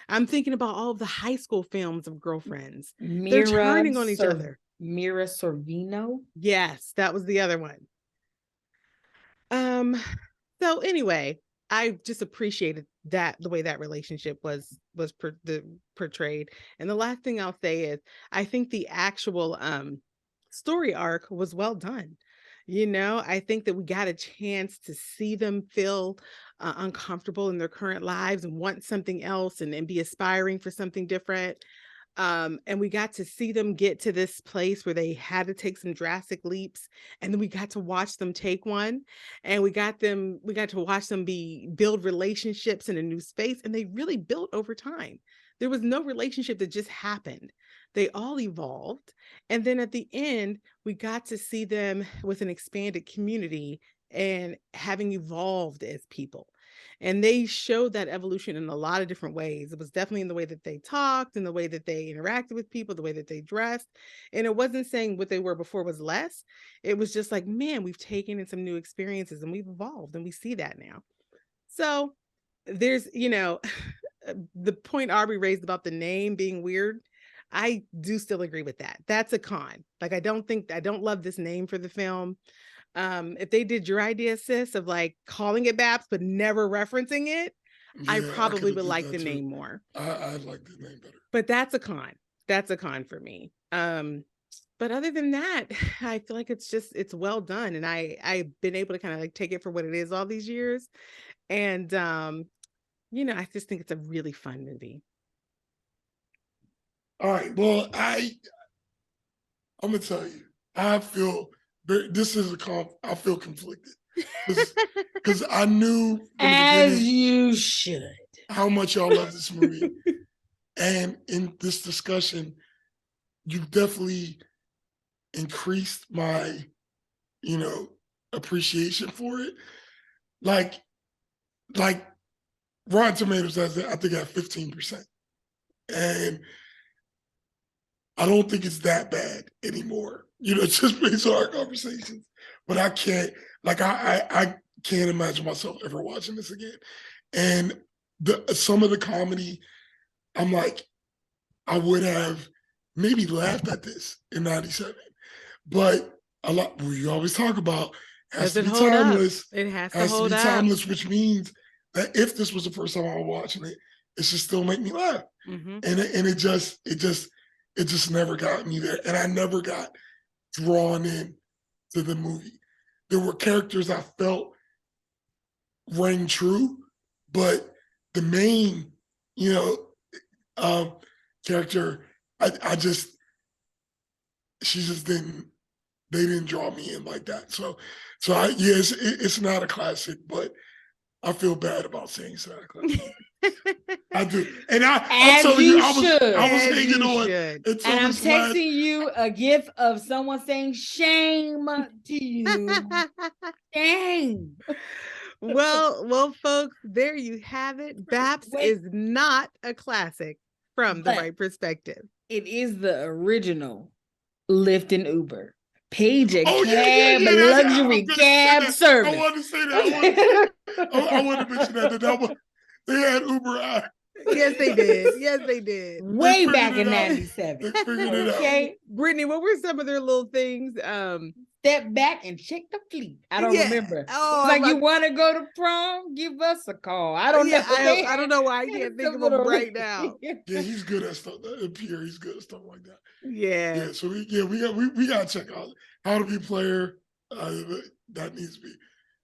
[SPEAKER 1] I'm thinking about all of the high school films of girlfriends. They're turning on each other.
[SPEAKER 3] Mira Sorvino.
[SPEAKER 1] Yes, that was the other one. So anyway, I just appreciated that the way that relationship was portrayed. And the last thing I'll say is I think the actual story arc was well done. I think that we got a chance to see them feel uncomfortable in their current lives and want something else and be aspiring for something different. And we got to see them get to this place where they had to take some drastic leaps, and then we got to watch them take one, and we got to watch them build relationships in a new space, and they really built over time. There was no relationship that just happened. They all evolved. And then at the end, we got to see them with an expanded community and having evolved as people. And they showed that evolution in a lot of different ways. It was definitely in the way that they talked, in the way that they interacted with people, the way that they dressed. And it wasn't saying what they were before was less. It was just like, man, we've taken in some new experiences and we've evolved, and we see that now. So there's, the point Aubrey raised about the name being weird. I do still agree with that. That's a con. Like, I don't love this name for the film. If they did your idea, sis, of like calling it BAPS but never referencing it, I probably would like the name more.
[SPEAKER 2] I like the name better.
[SPEAKER 1] But that's a con. That's a con for me. But other than that, I feel like it's well done, and I've been able to kind of like take it for what it is all these years, and I just think it's a really fun movie.
[SPEAKER 2] All right. Well, I'm gonna tell you, I feel this is I feel conflicted because I knew from the
[SPEAKER 3] As
[SPEAKER 2] beginning
[SPEAKER 3] you should.
[SPEAKER 2] how much y'all love this movie. And in this discussion, you've definitely increased my, appreciation for it. Like Rotten Tomatoes has it, I think, at 15%. And I don't think it's that bad anymore, just based on our conversations. But I can't, I can't imagine myself ever watching this again. And some of the comedy, I'm like, I would have maybe laughed at this in 97. But a lot, we always talk about, has to be timeless.
[SPEAKER 1] It has to
[SPEAKER 2] be
[SPEAKER 1] hold up.
[SPEAKER 2] timeless, which means that if this was the first time I was watching it, it should still make me laugh.
[SPEAKER 1] Mm-hmm.
[SPEAKER 2] And it just never got me there. And I never got drawn in to the movie. There were characters I felt rang true, but the main, character, they didn't draw me in like that. So it's not a classic, but I feel bad about saying it's not a classic. I do. And I'm telling you, I was hanging on.
[SPEAKER 3] And I'm texting you a gif of someone saying shame to you. Shame.
[SPEAKER 1] Well, folks, there you have it. BAPS is not a classic from the Wright Perspective.
[SPEAKER 3] It is the original Lyft and Uber. Page a luxury cab service.
[SPEAKER 2] I wanted to say that. I wanted to mention that they had Uber.
[SPEAKER 1] Yes, they did.
[SPEAKER 3] Way back in 97.
[SPEAKER 2] They figured it out.
[SPEAKER 1] Brittany, what were some of their little things?
[SPEAKER 3] Step back and check the fleet. I don't remember. Oh, it's like, you want to go to prom? Give us a call. I don't know.
[SPEAKER 1] I don't know why I can't think of him right now.
[SPEAKER 2] Yeah, he's good at stuff. Pierre, he's good at stuff like that.
[SPEAKER 1] Yeah.
[SPEAKER 2] So we got to check out How to Be a Player. That needs to be.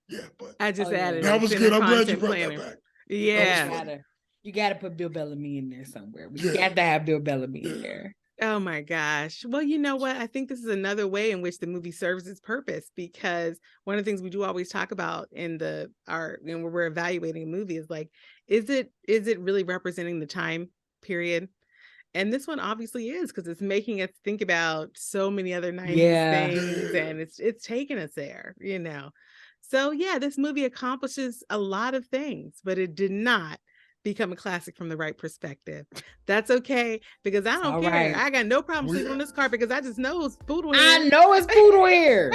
[SPEAKER 2] Yeah, but
[SPEAKER 1] I just added
[SPEAKER 2] that was good. I'm glad you brought that back.
[SPEAKER 1] Yeah.
[SPEAKER 3] You got to put Bill Bellamy in there somewhere. We got to have Bill Bellamy in there.
[SPEAKER 1] Oh my gosh. Well, you know what? I think this is another way in which the movie serves its purpose, because one of the things we do always talk about when we're evaluating a movie is like, is it really representing the time period? And this one obviously is, because it's making us think about so many other 90s things, and it's taking us there, So yeah, this movie accomplishes a lot of things, but it did not become a classic from the Wright Perspective. That's okay, because I don't care. Right. I got no problem sleeping on this carpet because I just know it's poodle hair.
[SPEAKER 3] I know it's poodle hair.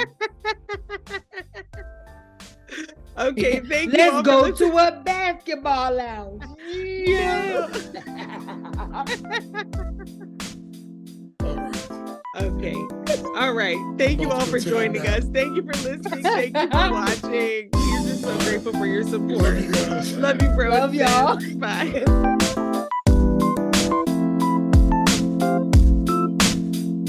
[SPEAKER 1] Okay, thank you.
[SPEAKER 3] Let's go to a basketball lounge. Yeah.
[SPEAKER 1] Okay. All right. Thank you all for joining us. Thank you for listening. Thank you for watching. We're just so grateful for your support.
[SPEAKER 2] Love you guys.
[SPEAKER 1] Love you, bro.
[SPEAKER 3] Love y'all.
[SPEAKER 1] Bye.